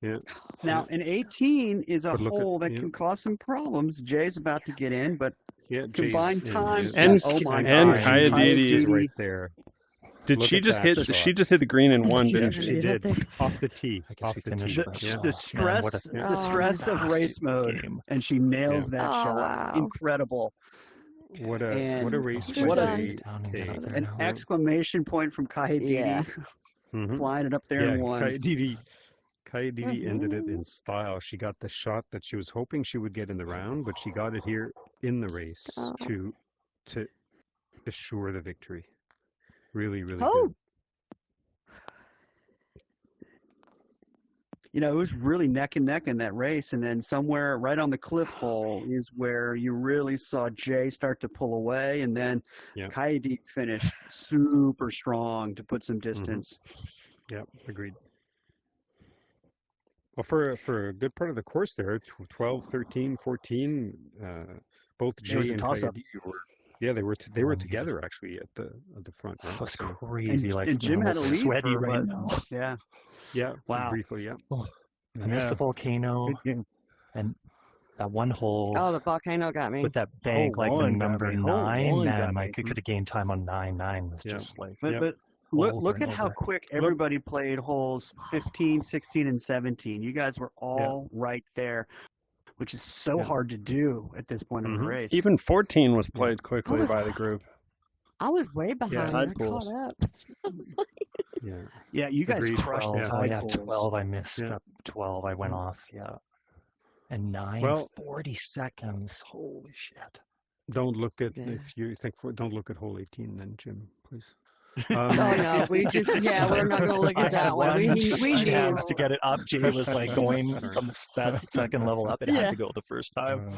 Yeah. Now, an 18 is a But look at- hole that yeah. can cause some problems. Jay's about to get in, but Yeah. combined Jay's- time. And- oh my and gosh. Kayadidi is right there. Did Look she at just that hit? shot. She just hit the green and one, Yeah, didn't she she? did. Off the tee. I guess Off we the finished tee. that The, shot. the Man, stress, what a the stress of race mode, game. and she nails Yeah. that Oh, shot. wow. Incredible. What a And race Good by what a- done. Jay. Down and get up there An now. exclamation point from Kayadidi, Yeah. Mhm. flying it up there Yeah, and one. Kayadidi ended it in style. She got the shot that she was hoping she would get in the round, but she got it here in the race Oh. to assure the victory. Really, really Oh. good. You know, it was really neck and neck in that race, and then somewhere right on the cliff hole is where you really saw Jay start to pull away, and then Yeah. Kayadidi finished super strong to put some distance. Yeah, agreed. Well, for a good part of the course there, 12, 13, 14, both Jay was a and toss-up. Kayadidi were. Yeah, they were. They were together actually at the front. That Right? was So, crazy. And, like and Jim I'm had a almost lead sweaty for right what- now. Yeah. yeah. Wow. Briefly, yeah. I missed the volcano and that one hole Oh, the volcano got me. with that bank, like the one got number me. Hole 9. one got Man, me. Mike, you could have gained time on 9. 9 was Yeah. just like But Yep. but look Over look and at how over. quick everybody played holes 15, 16, and 17. You guys were all right there, which is so Yeah. hard to do at this point in the Mhm. race. Even 14 was played quickly was- by the group. I was way behind. tide I pools. caught up. Yeah. yeah, you guys Agreed. crushed 12. the Oh, tide yeah, pools. 12. I missed Yeah. 12. I went off. Yeah. And 9, Well- 40 seconds. Holy shit. Don't look at Yeah. if you think don't look at hole 18 then, Jim, please. Oh no, we just we're not gonna look I at had that one. We one knew. chance to get it up. Jay was like going from that second level up. It Yeah. had to go the first time.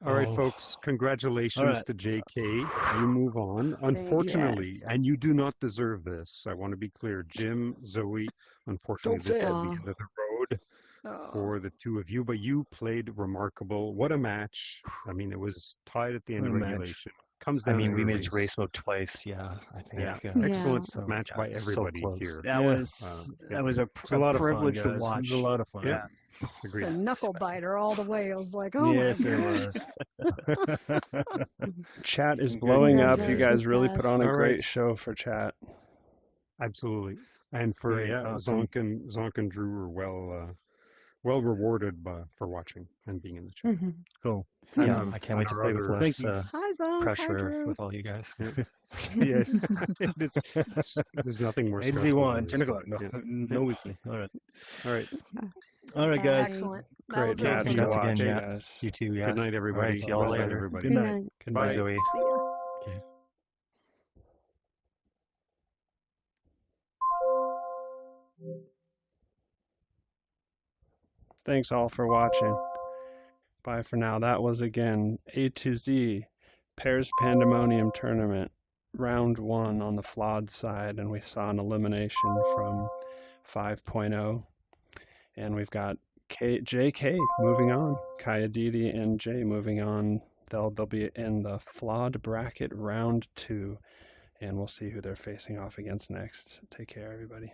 All right, Oh. folks. Congratulations All right. to JayKay. You move on. Unfortunately, Yes. and you do not deserve this. I want to be clear. Jim, Zoe, unfortunately, this is the it. end of the road Oh. for the two of you, but you played remarkable. What a match. I mean, it was tied at the end of What a match. regulation. comes I down. mean, to we a made it to race. race mode twice. Yeah, I think. Yeah, Yeah. excellent So, match by it's so everybody close. here. That Yeah. was yeah. that was a, It's a lot of fun, privilege to guys. watch. It was a lot of fun. Yeah. Agreed. The knuckle biter all the way. I was like, oh Yes, my it gosh. was. Chat is Good. blowing up. You Congratulations, guys really put guys. on a All great right. show for chat. Absolutely. And for Yeah, awesome. Zonk and Drew were well rewarded for watching and being in the chat. Mhm. Cool. Yeah, And, I can't wait to our play with other- less Hi, Zonk. Hi, pressure Drew. with all you guys. Yes. There's nothing more stressful. AZ1, than 10 this. o'clock. No, Yeah. no weekly. All right. All right. All right, guys. Excellent. That Great was Yeah, match awesome. to congrats watch, again, you yeah. guys. You too. Yeah. Good night, everybody. All right, see y'all Well done, later. everybody. Good Good night. night. Good Bye, night. Zoe. See ya. Okay. Thanks all for watching. Bye for now. That was again A2Z Pairs Pandemonium Tournament, round 1 on the flawed side, and we saw an elimination from 5.0. And we've got JayKay moving on, Kaya Didi and Jay moving on. They'll be in the flawed bracket round 2, and we'll see who they're facing off against next. Take care, everybody.